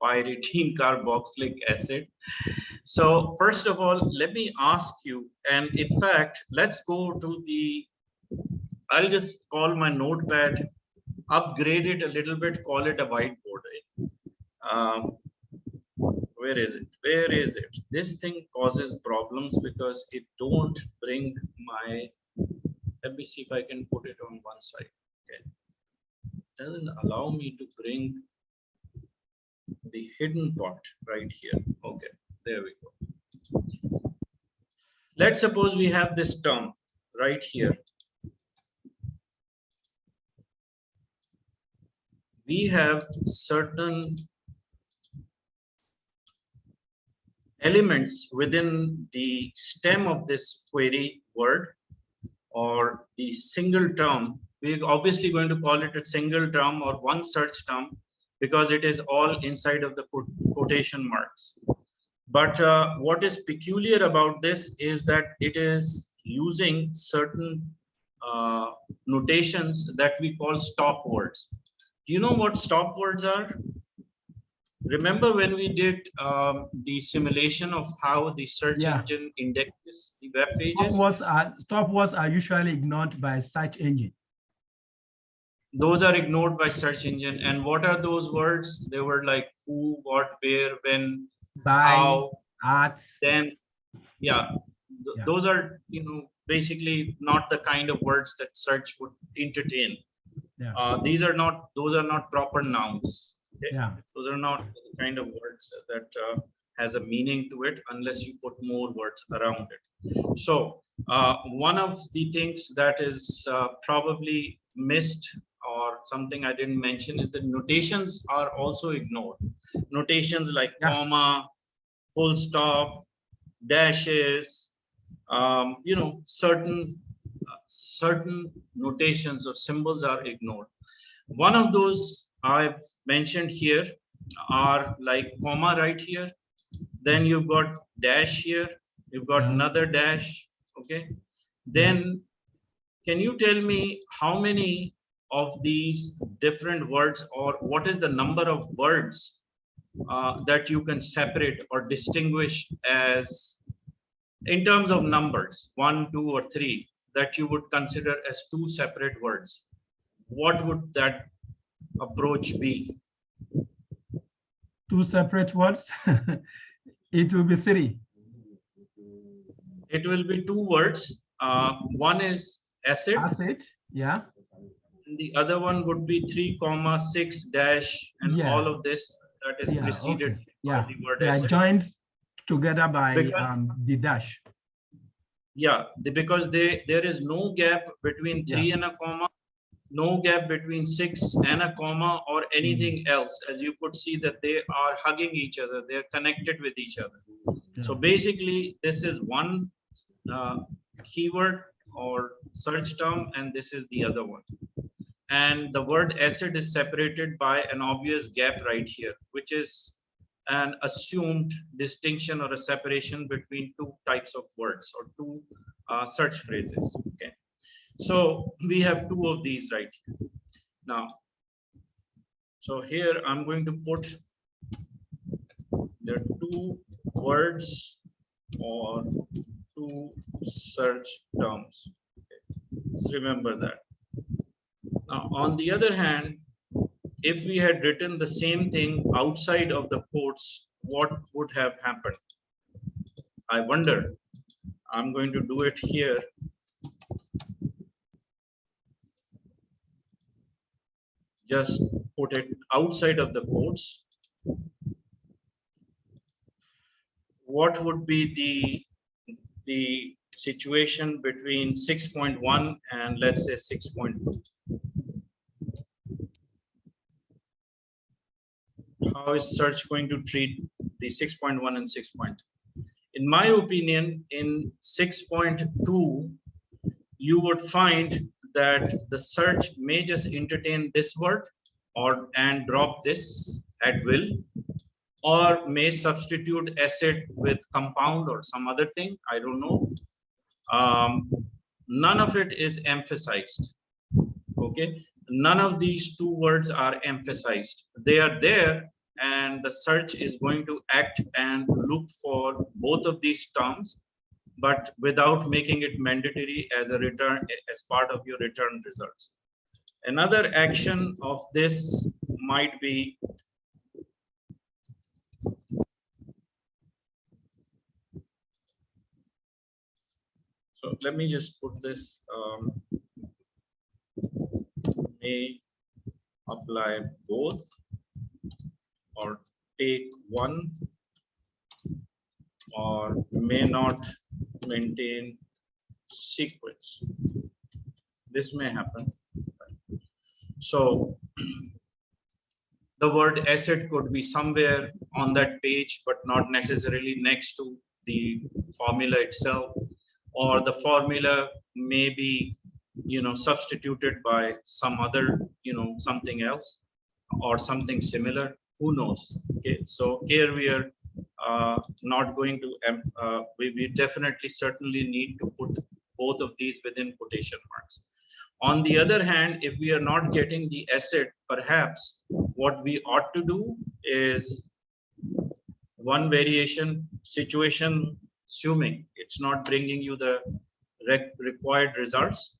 A: pyridine carboxylic acid. So first of all, let me ask you, and in fact, let's go to the, I'll just call my notepad, upgrade it a little bit, call it a whiteboard. Where is it? Where is it? This thing causes problems because it don't bring my, let me see if I can put it on one side. Okay. Doesn't allow me to bring the hidden part right here. Okay, there we go. Let's suppose we have this term right here. We have certain elements within the stem of this query word or the single term. We're obviously going to call it a single term or one search term because it is all inside of the quotation marks. But what is peculiar about this is that it is using certain notations that we call stop words. Do you know what stop words are? Remember when we did the simulation of how the search engine indexes the web pages?
B: Stop words are usually ignored by search engine.
A: Those are ignored by search engine. And what are those words? They were like who, what, where, when,
B: by,
A: how,
B: at,
A: then. Yeah, those are, you know, basically not the kind of words that search would entertain. Those are not proper nouns. Okay? Those are not the kind of words that has a meaning to it unless you put more words around it. So one of the things that is probably missed or something I didn't mention is the notations are also ignored. Notations like comma, full stop, dashes, you know, certain notations or symbols are ignored. One of those I've mentioned here are like comma right here. Then you've got dash here. You've got another dash. Okay. Then can you tell me how many of these different words or what is the number of words that you can separate or distinguish as in terms of numbers, 1, 2, or 3, that you would consider as two separate words? What would that approach be?
B: Two separate words? It will be 3.
A: It will be 2 words. One is acid.
B: Acid, yeah.
A: And the other one would be 3, 6 dash and all of this that is preceded by the word acid.
B: They are joined together by the dash.
A: Yeah, because there is no gap between 3 and a comma, no gap between 6 and a comma or anything else. As you could see that they are hugging each other, they're connected with each other. So basically this is one keyword or search term and this is the other one. And the word acid is separated by an obvious gap right here, which is an assumed distinction or a separation between 2 types of words or 2 search phrases. Okay, so we have 2 of these right here. Now, so here I'm going to put there are 2 words or 2 search terms. Okay. Let's remember that. Now, on the other hand, if we had written the same thing outside of the quotes, what would have happened? I wonder. I'm going to do it here. Just put it outside of the quotes. What would be the situation between 6.1 and let's say 6.2? How is search going to treat the 6.1 and 6.2? In my opinion, in 6.2, you would find that the search may just entertain this word and drop this at will, or may substitute acid with compound or some other thing. I don't know. None of it is emphasized. Okay. None of these 2 words are emphasized. They are there and the search is going to act and look for both of these terms, but without making it mandatory as a return, as part of your return results. Another action of this might be, so let me just put this, may apply both or take one, or may not maintain sequence. This may happen. So the word asset could be somewhere on that page, but not necessarily next to the formula itself, or the formula may be, substituted by some other, something else or something similar. Who knows? Okay, so here we are not going to, we definitely certainly need to put both of these within quotation marks. On the other hand, if we are not getting the asset, perhaps what we ought to do is one variation situation, assuming it's not bringing you the required results.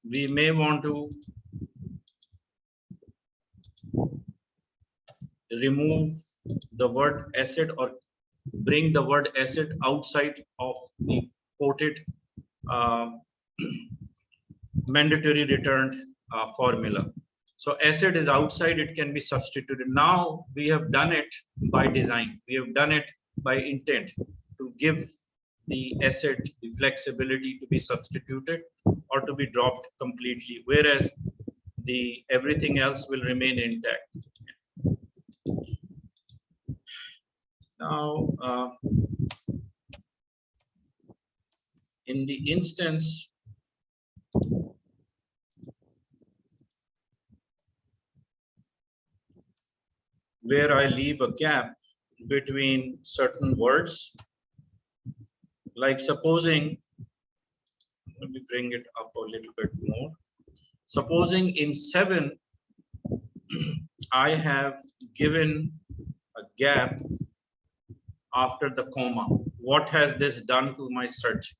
A: We may want to remove the word asset or bring the word asset outside of the quoted mandatory returned formula. So asset is outside, it can be substituted. Now we have done it by design. We have done it by intent to give the asset the flexibility to be substituted or to be dropped completely, whereas the everything else will remain intact. Now, in the instance where I leave a gap between certain words, like supposing, let me bring it up a little bit more. Supposing in 7, I have given a gap after the comma. What has this done to my search?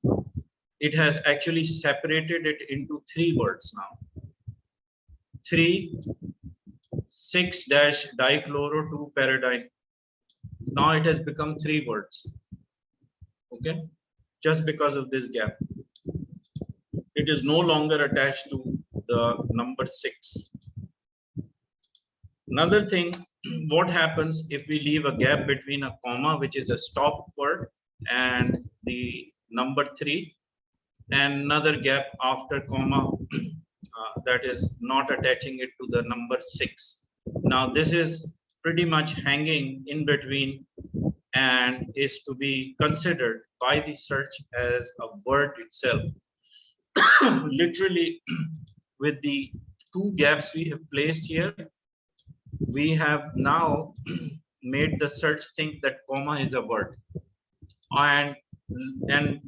A: It has actually separated it into 3 words now. 3, 6-dichloro-2-pyridine. Now it has become 3 words. Okay, just because of this gap. It is no longer attached to the number 6. Another thing, what happens if we leave a gap between a comma, which is a stop word, and the number 3, and another gap after comma that is not attaching it to the number 6. Now this is pretty much hanging in between and is to be considered by the search as a word itself. Literally, with the 2 gaps we have placed here, we have now made the search think that comma is a word, and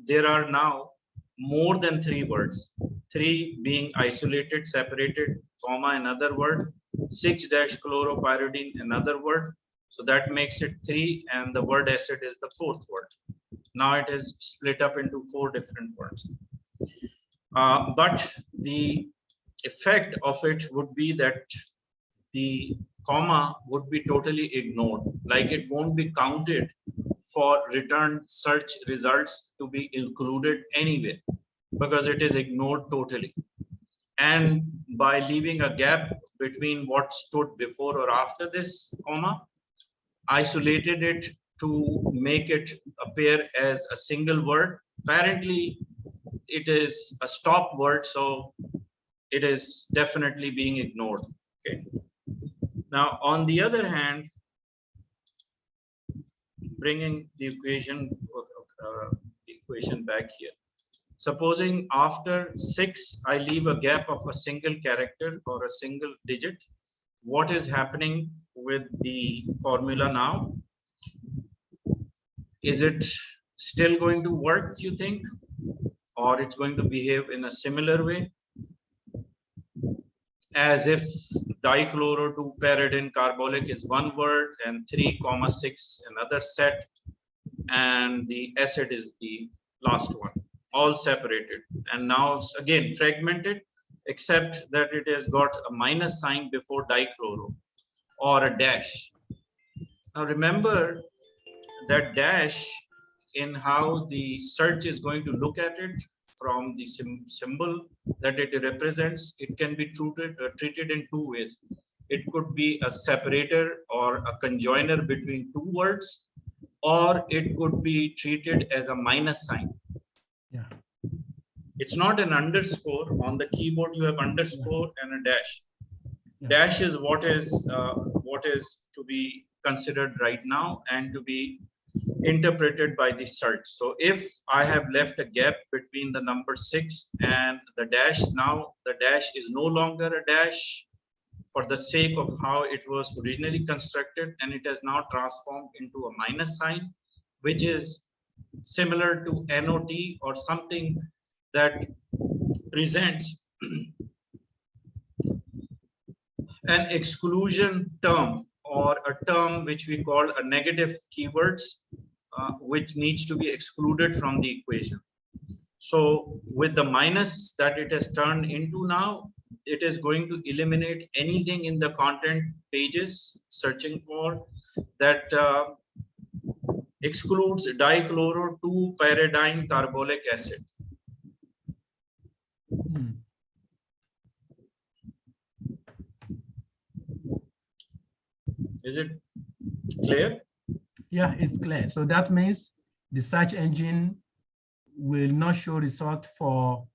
A: there are now more than 3 words, 3 being isolated, separated, comma another word, 6-chloropyridine another word. So that makes it 3, and the word asset is the 4th word. Now it is split up into 4 different words. But the effect of it would be that the comma would be totally ignored, like it won't be counted for return search results to be included anyway, because it is ignored totally. And by leaving a gap between what stood before or after this comma, isolated it to make it appear as a single word. Apparently it is a stop word, so it is definitely being ignored. Okay. Now, on the other hand, bringing the equation back here. Supposing after 6, I leave a gap of a single character or a single digit. What is happening with the formula now? Is it still going to work, you think? Or it's going to behave in a similar way? as if dichloro 2-pyridine carbolic is one word and 3,6 another set, and the acid is the last one, all separated. And now again fragmented, except that it has got a minus sign before dichloro or a dash. Now remember that dash in how the search is going to look at it from the symbol that it represents. It can be treated in two ways. It could be a separator or a conjoiner between two words, or it could be treated as a minus sign.
B: Yeah.
A: It's not an underscore. On the keyboard you have underscore and a dash.
B: Yeah.
A: Dash is what is to be considered right now and to be interpreted by the search. So if I have left a gap between the number 6 and the dash, now the dash is no longer a dash for the sake of how it was originally constructed, and it has now transformed into a minus sign, which is similar to NOT or something that presents an exclusion term or a term which we call a negative keywords, which needs to be excluded from the equation. So with the minus that it has turned into now, it is going to eliminate anything in the content pages searching for that excludes dichloro 2-pyridine carbolic acid. Is it clear?
B: Yeah, it's clear. So that means the search engine will not show result for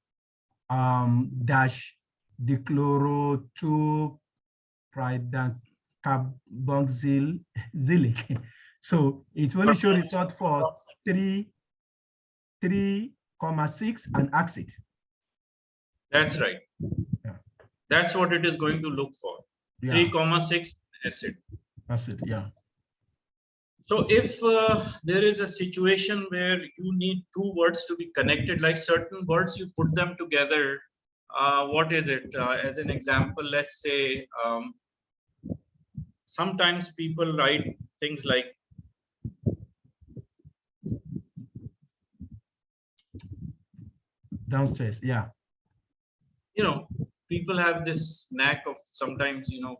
B: dash dichloro 2-pyridine carboxylic. So it will show result for 3,6 and acid.
A: That's right.
B: Yeah.
A: That's what it is going to look for.
B: Yeah.
A: 3,6 acid.
B: Acid, yeah.
A: So if there is a situation where you need two words to be connected, like certain words, you put them together. What is it? As an example, let's say sometimes people write things like
B: downstairs, yeah.
A: You know, people have this knack of sometimes, you know,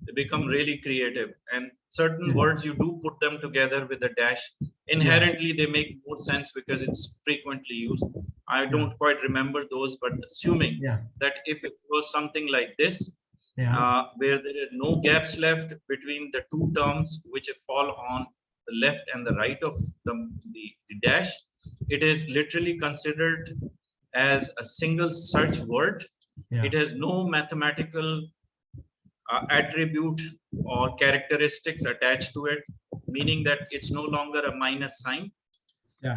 A: they become really creative, and certain words you do put them together with a dash. Inherently, they make more sense because it's frequently used. I don't quite remember those, but assuming that if it was something like this, where there are no gaps left between the two terms which fall on the left and the right of the dash, it is literally considered as a single search word. It has no mathematical attribute or characteristics attached to it, meaning that it's no longer a minus sign.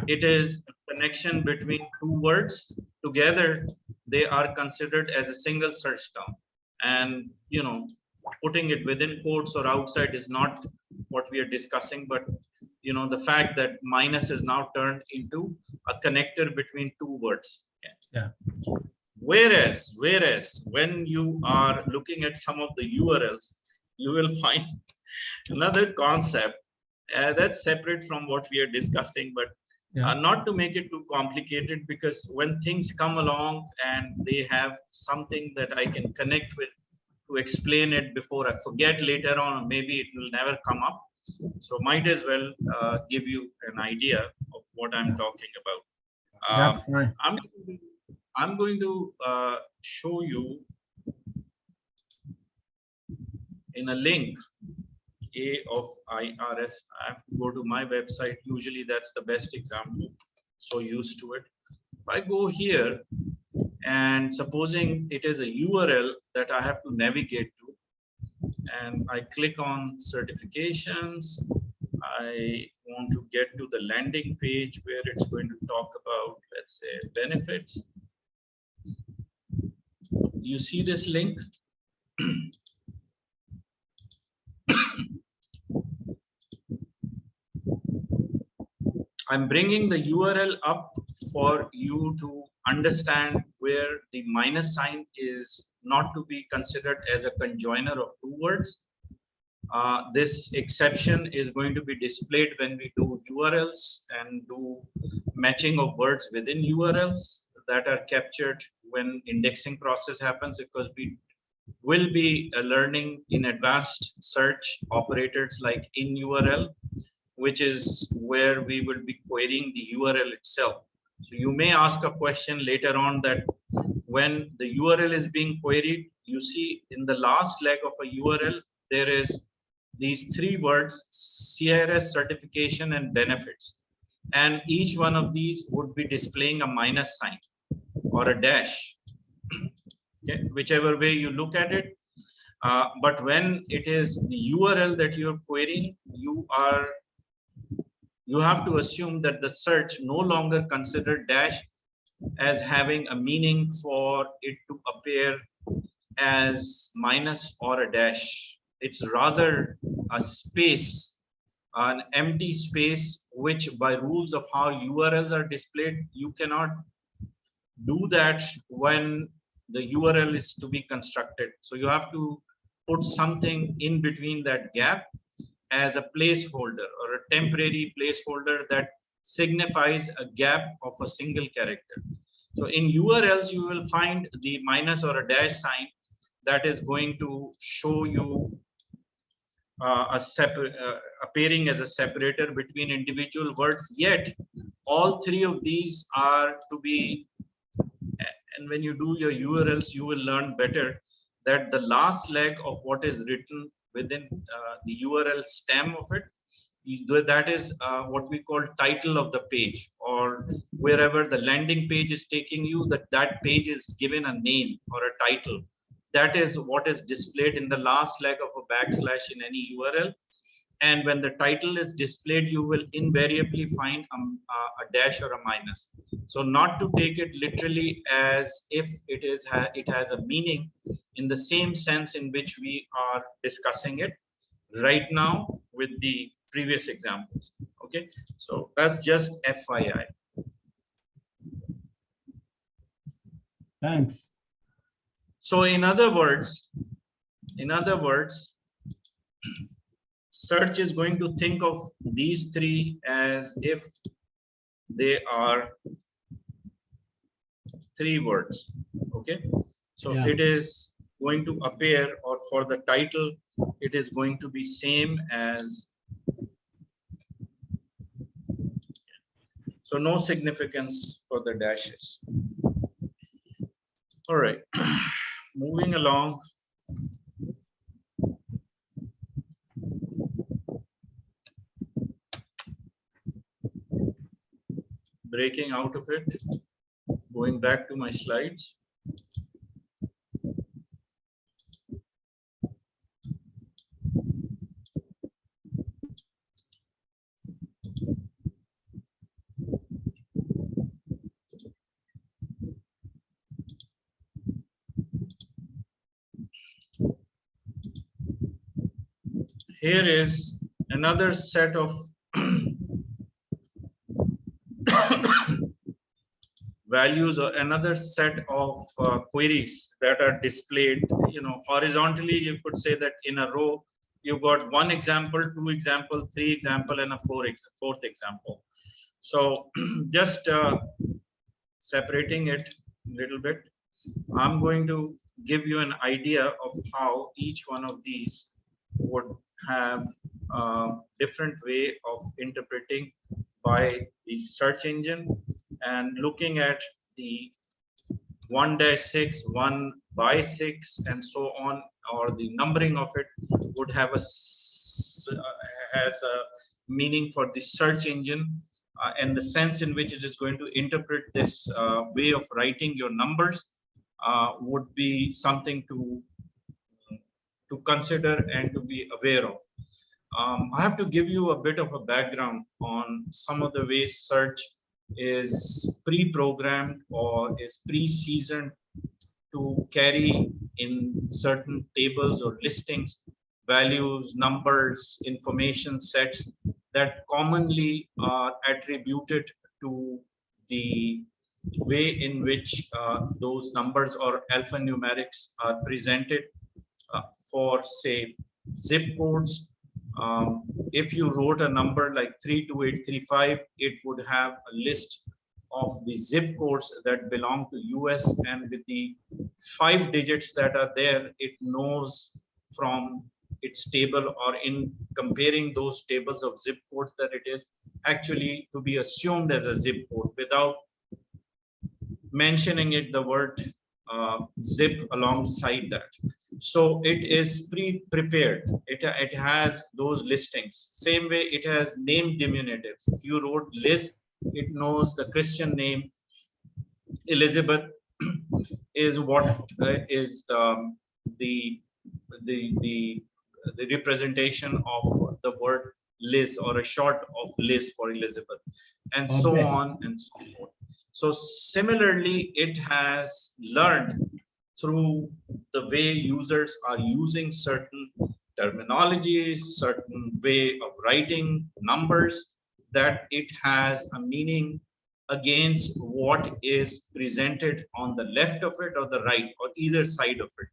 A: It is a connection between two words. Together, they are considered as a single search term. And, you know, putting it within quotes or outside is not what we are discussing, but, you know, the fact that minus is now turned into a connector between two words. Whereas when you are looking at some of the URLs, you will find another concept that's separate from what we are discussing, but not to make it too complicated, because when things come along and they have something that I can connect with to explain it before I forget later on, or maybe it will never come up. So might as well give you an idea of what I'm talking about.
B: That's fine.
A: I'm going to show you in a link AOFIRS. I have to go to my website. Usually that's the best example. So used to it. If I go here and supposing it is a URL that I have to navigate to, and I click on certifications, I want to get to the landing page where it's going to talk about, let's say, benefits. You see this link? I'm bringing the URL up for you to understand where the minus sign is not to be considered as a conjoiner of two words. This exception is going to be displayed when we do URLs and do matching of words within URLs that are captured when indexing process happens, because we will be learning in advanced search operators like in URL, which is where we will be querying the URL itself. So you may ask a question later on that when the URL is being queried, you see in the last leg of a URL, there is these three words, CIRS certification and benefits. And each one of these would be displaying a minus sign or a dash, okay, whichever way you look at it. But when it is the URL that you're querying, you have to assume that the search no longer consider dash as having a meaning for it to appear as minus or a dash. It's rather a space, an empty space, which by rules of how URLs are displayed, you cannot do that when the URL is to be constructed. So you have to put something in between that gap as a placeholder or a temporary placeholder that signifies a gap of a single character. So in URLs, you will find the minus or a dash sign that is going to show you appearing as a separator between individual words. Yet all three of these are to be, and when you do your URLs, you will learn better that the last leg of what is written within the URL stem of it, that is what we call title of the page, or wherever the landing page is taking you, that page is given a name or a title. That is what is displayed in the last leg of a backslash in any URL. And when the title is displayed, you will invariably find a dash or a minus. So not to take it literally as if it has a meaning in the same sense in which we are discussing it right now with the previous examples. Okay, so that's just FYI.
B: Thanks.
A: So in other words, search is going to think of these three as if they are three words. Okay, so
B: Yeah.
A: it is going to appear, or for the title, it is going to be same as. So no significance for the dashes. All right, moving along. Breaking out of it, going back to my slides. Here is another set of values, or another set of queries that are displayed, horizontally. You could say that in a row, you've got one example, two example, three example, and a fourth example. So just separating it a little bit, I'm going to give you an idea of how each one of these would have a different way of interpreting by the search engine, and looking at the 1-6, 1/6, and so on, or the numbering of it would have has a meaning for the search engine, and the sense in which it is going to interpret this way of writing your numbers would be something to consider and to be aware of. I have to give you a bit of a background on some of the ways search is pre-programmed or is pre-seasoned to carry in certain tables or listings values, numbers, information sets that commonly are attributed to the way in which those numbers or alphanumerics are presented for say zip codes. If you wrote a number like 32835, it would have a list of the zip codes that belong to US, and with the 5 digits that are there, it knows from its table or in comparing those tables of zip codes that it is actually to be assumed as a zip code without mentioning it the word zip alongside that. So it is pre-prepared. It has those listings. Same way it has name diminutives. If you wrote Liz, it knows the Christian name Elizabeth is what is the the the the representation of the word Liz, or a short of Liz for Elizabeth, and so on and so forth. So similarly, it has learned through the way users are using certain terminologies, certain way of writing numbers, that it has a meaning against what is presented on the left of it or the right or either side of it.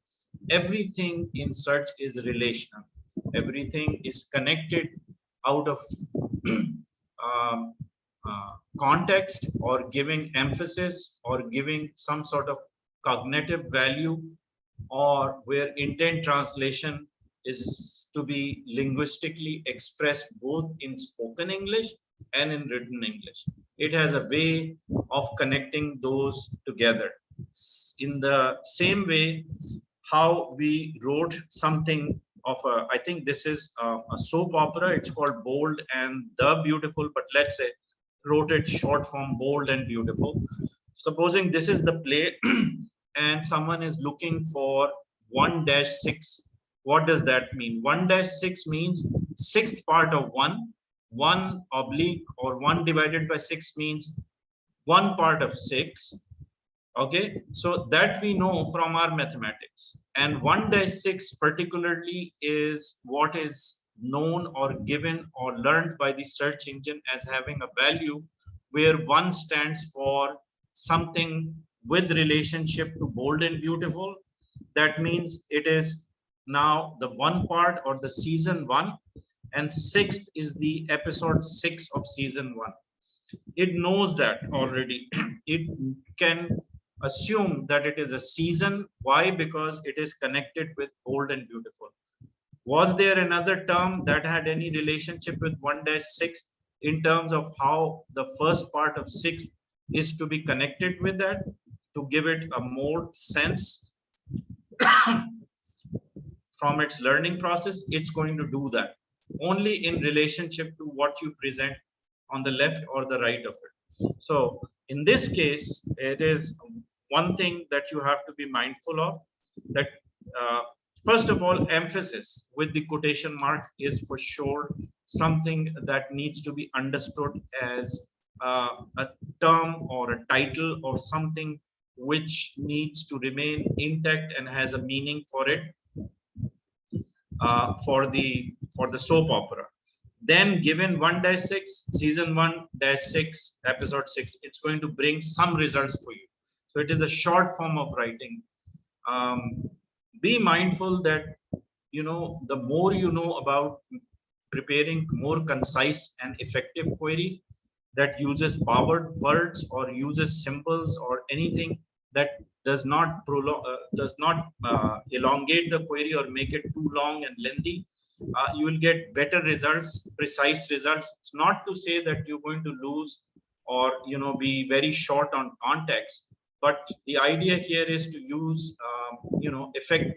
A: Everything in search is relational. Everything is connected out of context, or giving emphasis, or giving some sort of cognitive value, or where intent translation is to be linguistically expressed both in spoken English and in written English. It has a way of connecting those together. In the same way, how we wrote something of a, I think this is a soap opera, it's called Bold and the Beautiful, but let's say wrote it short form Bold and Beautiful. Supposing this is the play and someone is looking for 1-6. What does that mean? 1-6 means sixth part of 1 oblique, or 1 divided by 6 means 1 part of 6. Okay, so that we know from our mathematics. And 1-6 particularly is what is known or given or learned by the search engine as having a value where 1 stands for something with relationship to Bold and Beautiful. That means it is now the 1 part or the season 1, and 6th is the episode 6 of season 1. It knows that already. It can assume that it is a season. Why? Because it is connected with Bold and Beautiful. Was there another term that had any relationship with 1-6 in terms of how the first part of 6 is to be connected with that, to give it a more sense from its learning process? It's going to do that only in relationship to what you present on the left or the right of it. So in this case, it is one thing that you have to be mindful of, that first of all, emphasis with the quotation mark is for sure something that needs to be understood as a term or a title or something which needs to remain intact and has a meaning for it, for the soap opera. Then given 1-6, season 1-6, episode 6, it's going to bring some results for you. So it is a short form of writing. Be mindful that, you know, the more you know about preparing more concise and effective queries that uses powered words or uses symbols or anything that does not elongate the query or make it too long and lengthy, you will get better results, precise results. It's not to say that you're going to lose or, you know, be very short on context, but the idea here is to use you know,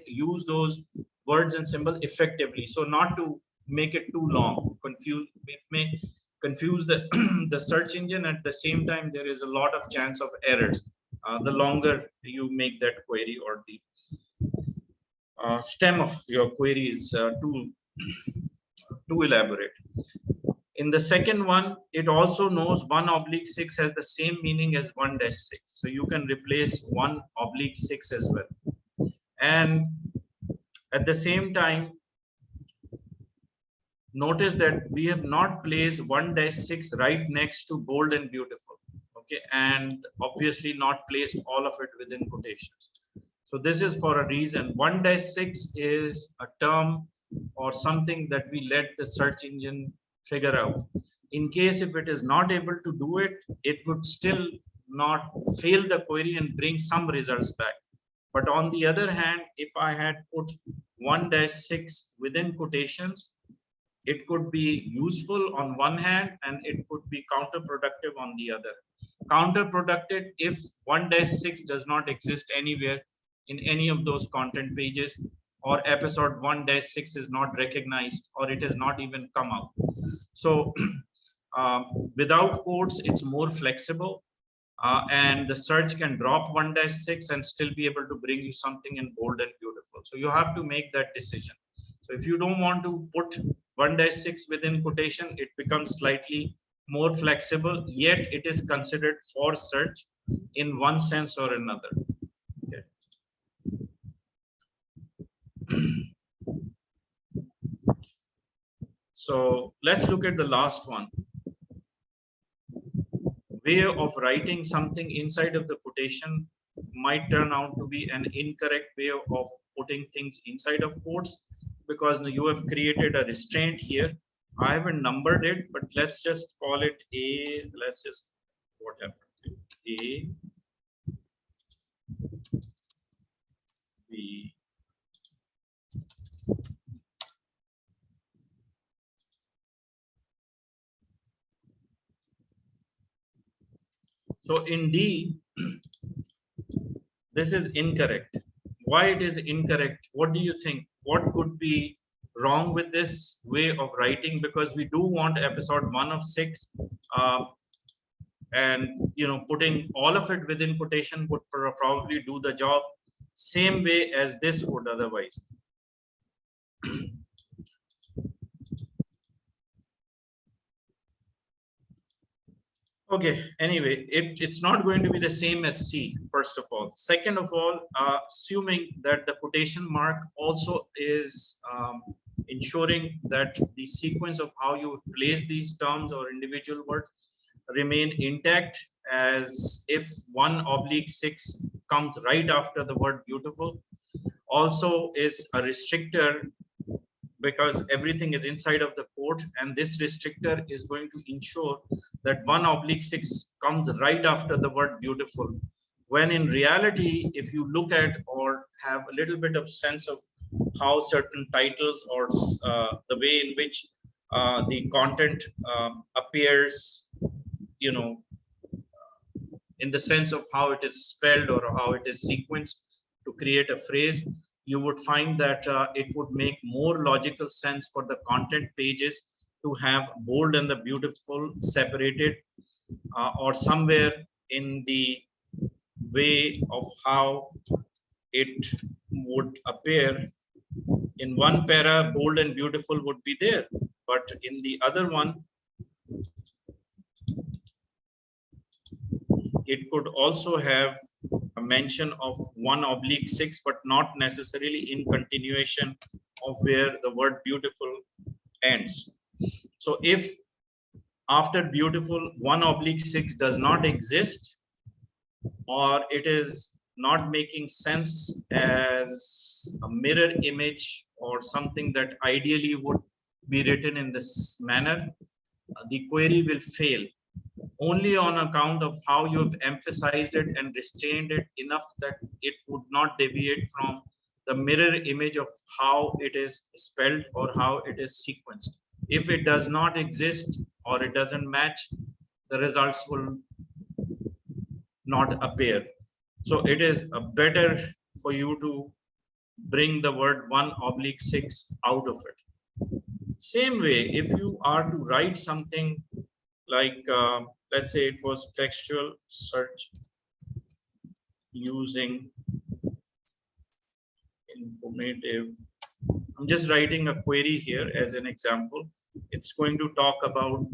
A: use those words and symbols effectively, so not to make it too long. It may confuse the the search engine. At the same time, there is a lot of chance of errors the longer you make that query, or the stem of your query is too elaborate. In the second one, it also knows 1/6 has the same meaning as 1-6. So you can replace 1/6 as well. And at the same time, notice that we have not placed 1-6 right next to Bold and Beautiful. okay, and obviously not placed all of it within quotations. So this is for a reason. 1-6 is a term or something that we let the search engine figure out. In case if it is not able to do it, it would still not fail the query and bring some results back. But on the other hand, if I had put 1-6 within quotations, it could be useful on one hand and it could be counterproductive on the other. Counterproductive if 1-6 does not exist anywhere in any of those content pages, or episode 1-6 is not recognized, or it has not even come out. So without quotes, it's more flexible. And the search can drop 1-6 and still be able to bring you something in bold and beautiful. So you have to make that decision. So if you don't want to put 1-6 within quotation, it becomes slightly more flexible, yet it is considered for search in one sense or another. Okay. So let's look at the last one. Way of writing something inside of the quotation might turn out to be an incorrect way of putting things inside of quotes, because you have created a restraint here. I haven't numbered it, but let's just call it A. Let's just, what happened? A, B. So in D, this is incorrect. Why it is incorrect? What do you think? What could be wrong with this way of writing? Because we do want episode 1 of 6, and putting all of it within quotation would probably do the job same way as this would otherwise. Okay, anyway, it's not going to be the same as C, first of all. Second of all, assuming that the quotation mark also is ensuring that the sequence of how you place these terms or individual words remain intact, as if 1/6 comes right after the word beautiful, also is a restrictor, because everything is inside of the quote, and this restrictor is going to ensure that 1/6 comes right after the word beautiful, when in reality, if you look at or have a little bit of sense of how certain titles or the way in which the content appears, in the sense of how it is spelled or how it is sequenced to create a phrase, you would find that it would make more logical sense for the content pages to have bold and the beautiful separated, or somewhere in the way of how it would appear. In one para, bold and beautiful would be there, but in the other one, it could also have a mention of 1/6, but not necessarily in continuation of where the word beautiful ends. So if after beautiful 1/6 does not exist, or it is not making sense as a mirror image or something that ideally would be written in this manner, the query will fail, only on account of how you have emphasized it and restrained it enough that it would not deviate from the mirror image of how it is spelled or how it is sequenced. If it does not exist or it doesn't match, the results will not appear. So it is better for you to bring the word 1/6 out of it. Same way, if you are to write something like, let's say it was textual search using informative. I'm just writing a query here as an example. It's going to talk about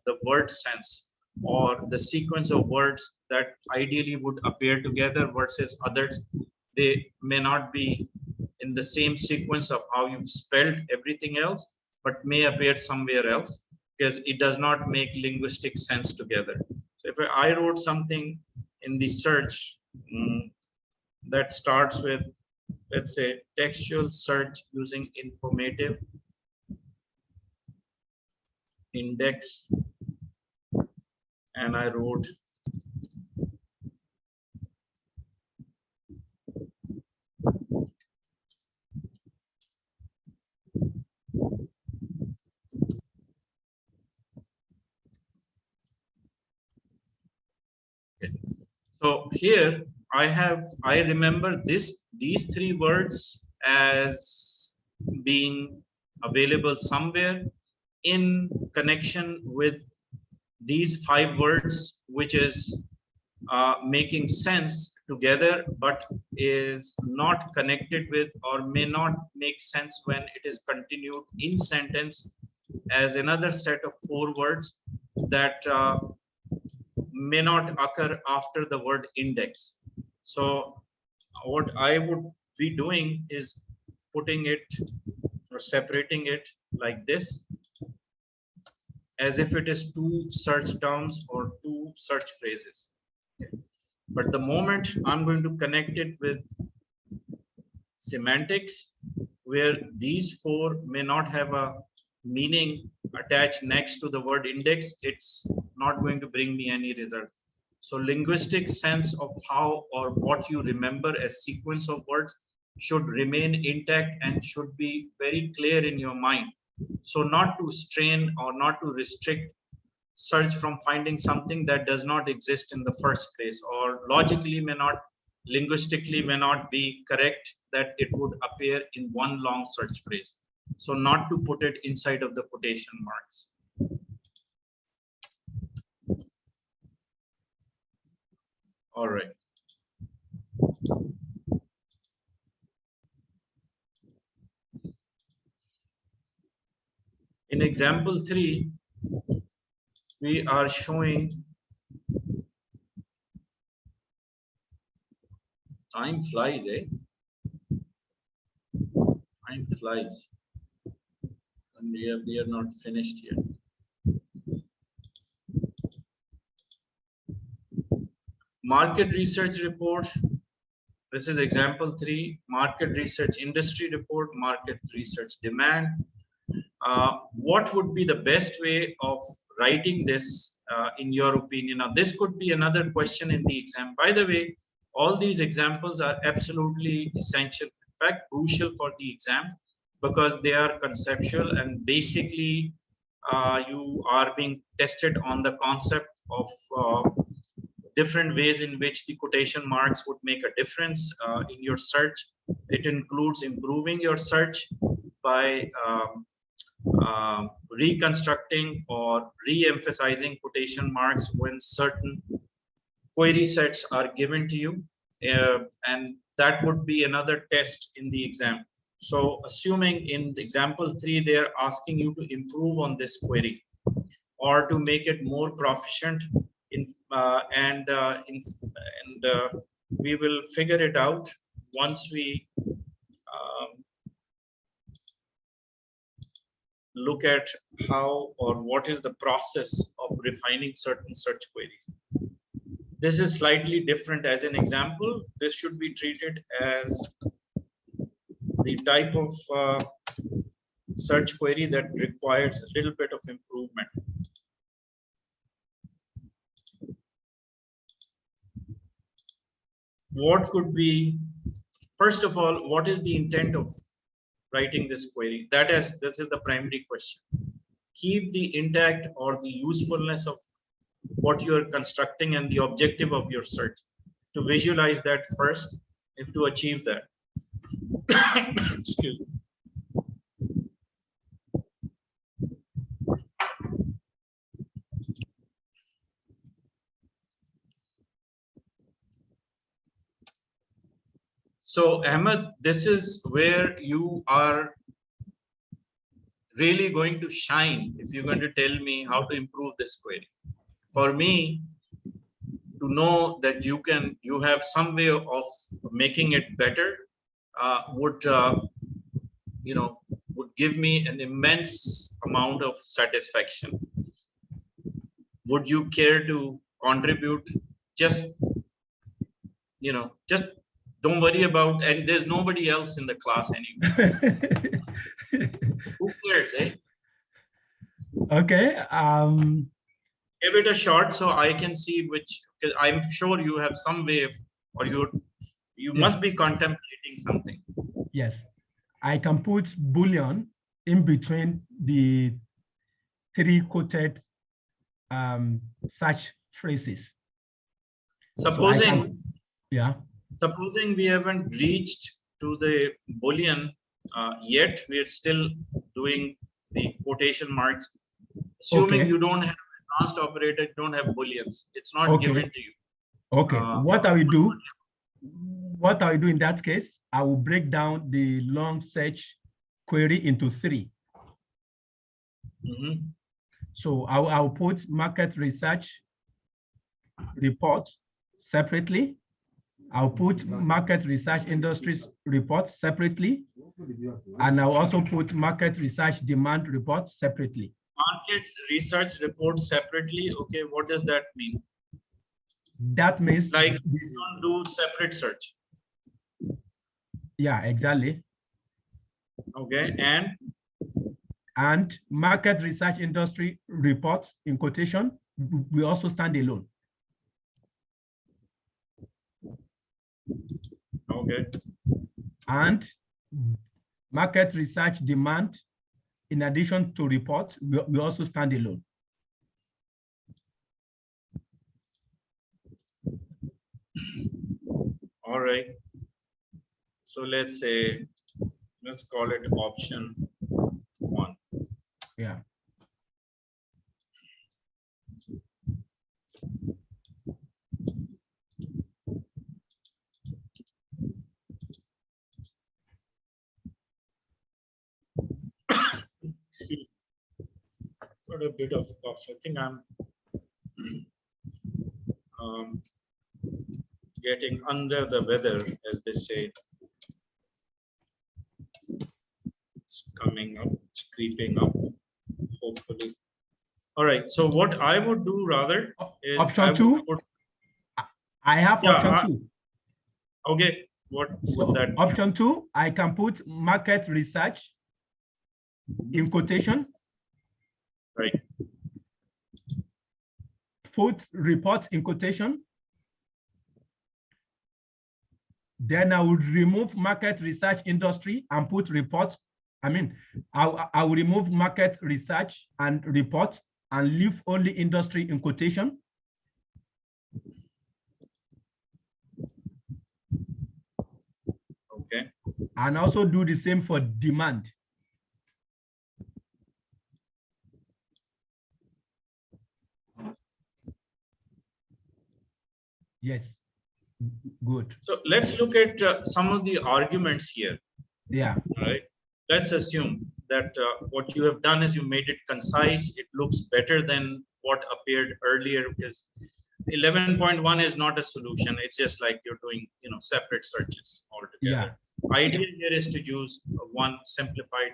A: the word sense or the sequence of words that ideally would appear together versus others. They may not be in the same sequence of how you've spelled everything else, but may appear somewhere else, because it does not make linguistic sense together. So if I wrote something in the search that starts with, let's say, textual search using informative index, and I wrote so here I remember these three words as being available somewhere in connection with these five words, which is making sense together, but is not connected with or may not make sense when it is continued in sentence as another set of four words that may not occur after the word index. So what I would be doing is putting it or separating it like this, as if it is two search terms or two search phrases. But the moment I'm going to connect it with semantics, where these four may not have a meaning attached next to the word index, it's not going to bring me any result. So linguistic sense of how or what you remember as sequence of words should remain intact and should be very clear in your mind. So not to strain or not to restrict search from finding something that does not exist in the first place, or logically may not, linguistically may not be correct that it would appear in one long search phrase. So not to put it inside of the quotation marks. All right. In example 3, we are showing, time flies, eh? Time flies. And we are not finished yet. Market research report. This is example 3, market research industry report, market research demand. What would be the best way of writing this in your opinion? Now, this could be another question in the exam. By the way, all these examples are absolutely essential, in fact, crucial for the exam, because they are conceptual and basically you are being tested on the concept of different ways in which the quotation marks would make a difference in your search. It includes improving your search by reconstructing or re-emphasizing quotation marks when certain query sets are given to you, and that would be another test in the exam. So assuming in example 3 they are asking you to improve on this query or to make it more proficient in we will figure it out once we look at how or what is the process of refining certain search queries. This is slightly different. As an example, this should be treated as the type of search query that requires a little bit of improvement. What could be, first of all, what is the intent of writing this query? This is the primary question. Keep the intact or the usefulness of what you are constructing and the objective of your search. To visualize that first, if to achieve that. Excuse me. So Ahmed, this is where you are really going to shine if you're going to tell me how to improve this query. For me to know that you have some way of making it better would give me an immense amount of satisfaction. Would you care to contribute, just, you know, just don't worry about, and there's nobody else in the class anyway. Who cares, eh?
B: Okay.
A: Give it a shot so I can see which, because I'm sure you have some way of, or you must be contemplating something.
B: Yes. I can put Boolean in between the three quoted search phrases.
A: Supposing,
B: yeah.
A: Supposing we haven't reached to the Boolean yet, we are still doing the quotation marks. Assuming you don't have advanced operator, you don't have Booleans, it's not given to you.
B: Okay. What I will do? What I will do in that case, I will break down the long search query into three. So I'll put market research report separately. I'll put market research industries report separately. And I'll also put market research demand report separately.
A: Market research report separately. Okay, what does that mean?
B: That means
A: like we don't do separate search.
B: Yeah, exactly.
A: Okay,
B: and market research industry reports in quotation, we also stand alone.
A: Okay.
B: And market research demand, in addition to reports, we also stand alone.
A: All right. So let's say, let's call it option 1.
B: Yeah.
A: Excuse me. Got a bit of cough. I think I'm getting under the weather, as they say. It's coming up, it's creeping up, hopefully. All right. So what I would do rather is
B: option 2. I have option 2.
A: Okay. What would that be?
B: Option 2, I can put market research in quotation.
A: Right.
B: Put report in quotation. Then I would remove market research industry and put report. I mean, I will remove market research and report and leave only industry in quotation.
A: Okay.
B: And also do the same for demand. Yes, good.
A: So let's look at some of the arguments here.
B: Yeah.
A: All right. Let's assume that what you have done is you made it concise. It looks better than what appeared earlier, because 11.1 is not a solution. It's just like you're doing, you know, separate searches altogether. Yeah. Idea here is to use one simplified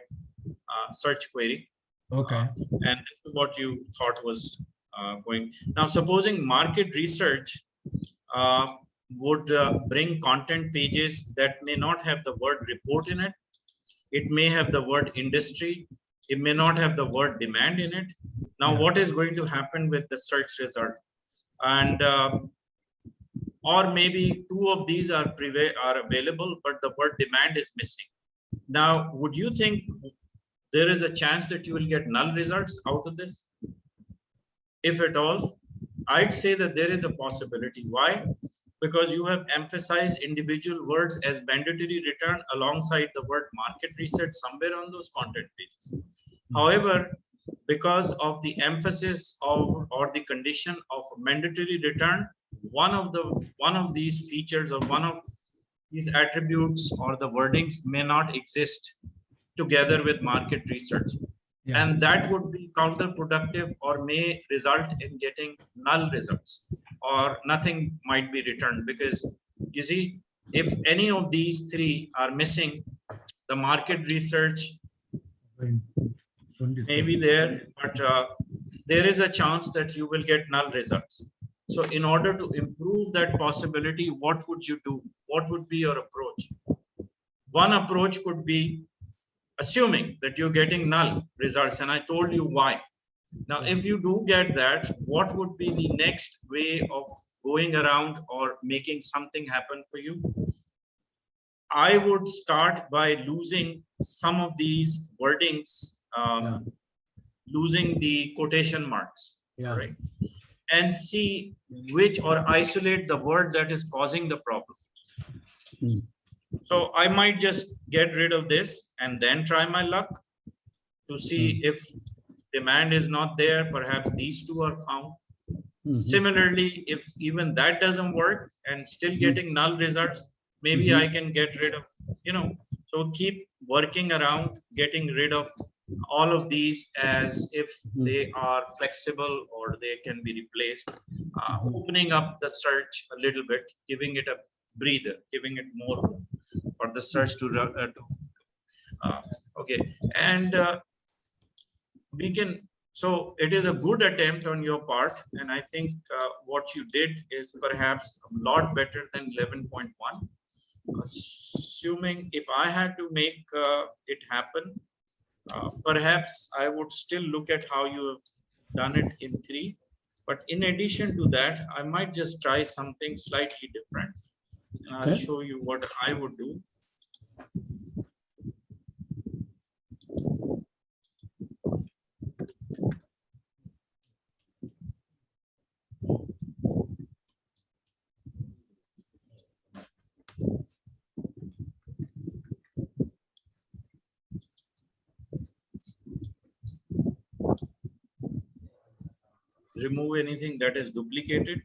A: search query.
B: Okay.
A: And this is what you thought was going. Now, supposing market research would bring content pages that may not have the word report in it. It may have the word industry. It may not have the word demand in it. Now, what is going to happen with the search result? And or maybe 2 of these are available, but the word demand is missing. Now, would you think there is a chance that you will get null results out of this? If at all, I'd say that there is a possibility. Why? Because you have emphasized individual words as mandatory return alongside the word market research somewhere on those content pages. However, because of the emphasis of or the condition of mandatory return, one of these features or one of these attributes or the wordings may not exist together with market research. Yeah. And that would be counterproductive or may result in getting null results, or nothing might be returned, because you see, if any of these 3 are missing, the market research may be there, but there is a chance that you will get null results. So in order to improve that possibility, what would you do? What would be your approach? One approach could be assuming that you're getting null results, and I told you why. Now, if you do get that, what would be the next way of going around or making something happen for you? I would start by losing some of these wordings, losing the quotation marks, right? And see which, or isolate the word that is causing the problem. So I might just get rid of this and then try my luck to see if demand is not there. Perhaps these two are found. Similarly, if even that doesn't work and still getting null results, maybe I can get rid of, so keep working around, getting rid of all of these as if they are flexible or they can be replaced, opening up the search a little bit, giving it a breather, giving it more room for the search to okay. And we can, so it is a good attempt on your part, and I think what you did is perhaps a lot better than 11.1. Assuming if I had to make it happen, perhaps I would still look at how you have done it in 3. But in addition to that, I might just try something slightly different. I'll show you what I would do. Remove anything that is duplicated.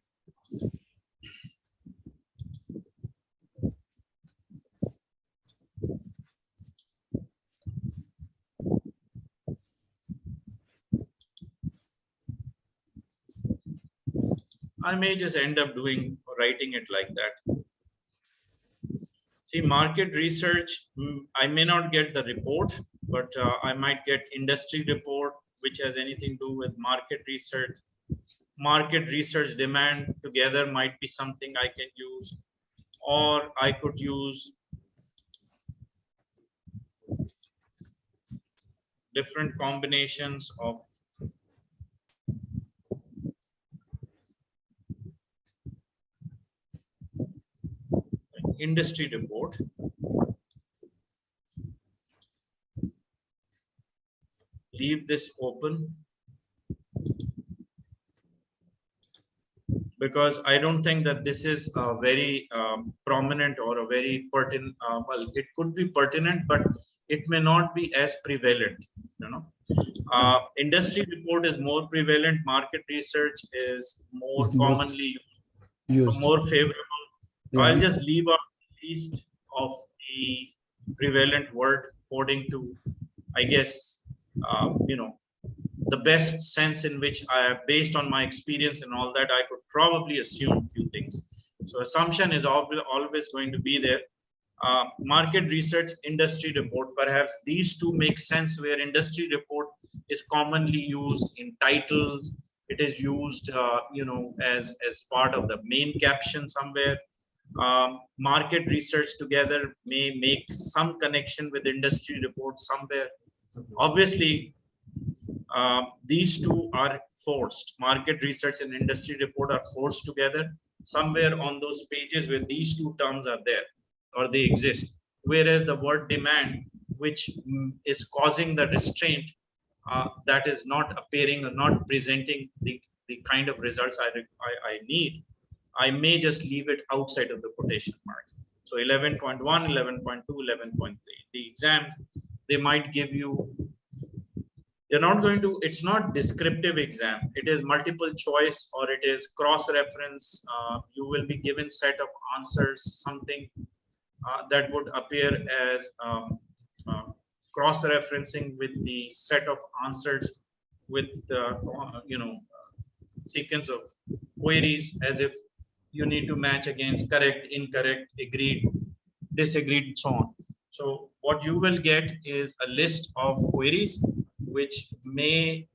A: I may just end up writing it like that. See, market research, I may not get the report, but I might get industry report, which has anything to do with market research. Market research demand together might be something I can use, or I could use different combinations of industry report. Leave this open because I don't think that this is a very prominent or a very pertinent, well, it could be pertinent, but it may not be as prevalent, Industry report is more prevalent, market research is more commonly used, more favorable. I'll just leave out the list of the prevalent word according to, I guess, the best sense in which based on my experience and all that, I could probably assume a few things. So assumption is always going to be there. Market research, industry report, perhaps these two make sense where industry report is commonly used in titles. It is used, as part of the main caption somewhere. Market research together may make some connection with industry report somewhere. Obviously, these two are forced. Market research and industry report are forced together somewhere on those pages where these two terms are there or they exist. Whereas the word demand, which is causing the restraint, that is not appearing or not presenting the kind of results I need, I may just leave it outside of the quotation mark. So 11.1, 11.2, 11.3. The exams, they might give you, you're not going to, it's not descriptive exam. It is multiple choice or it is cross-reference. You will be given set of answers, something that would appear as cross-referencing with the set of answers with the, sequence of queries as if you need to match against correct, incorrect, agreed, disagreed, so on. So what you will get is a list of queries which may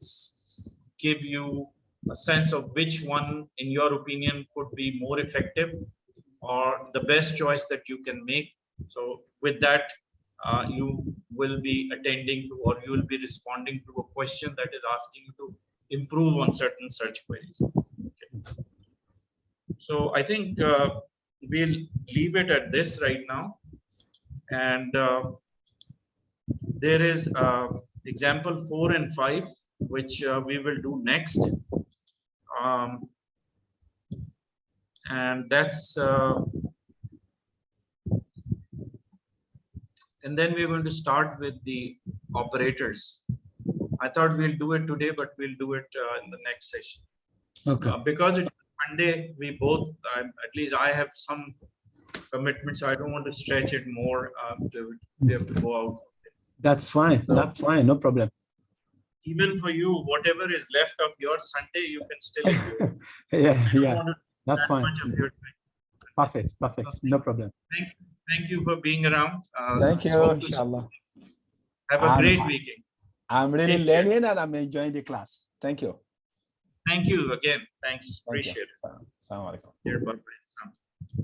A: give you a sense of which one, in your opinion, could be more effective or the best choice that you can make. So with that, you will be attending to, or you will be responding to a question that is asking you to improve on certain search queries. Okay. So I think we'll leave it at this right now. And there is example 4 and 5, which we will do next. And that's and then we're going to start with the operators. I thought we'll do it today, but we'll do it in the next session.
C: Okay.
A: Because it's Monday, we both, at least I have some commitments. So I don't want to stretch it more. We have to go out.
C: That's fine.
A: So,
C: that's fine. No problem.
A: Even for you, whatever is left of your Sunday, you can still enjoy.
C: Yeah. That's fine.
A: Much of your time.
C: Perfect. No problem.
A: Thank you for being around.
C: Thank you. Inshallah.
A: Have a great weekend.
C: I'm really learning and I'm enjoying the class. Thank you.
A: Thank you again. Thanks. Appreciate it.
C: Assalamu alaikum.
A: Bye-bye.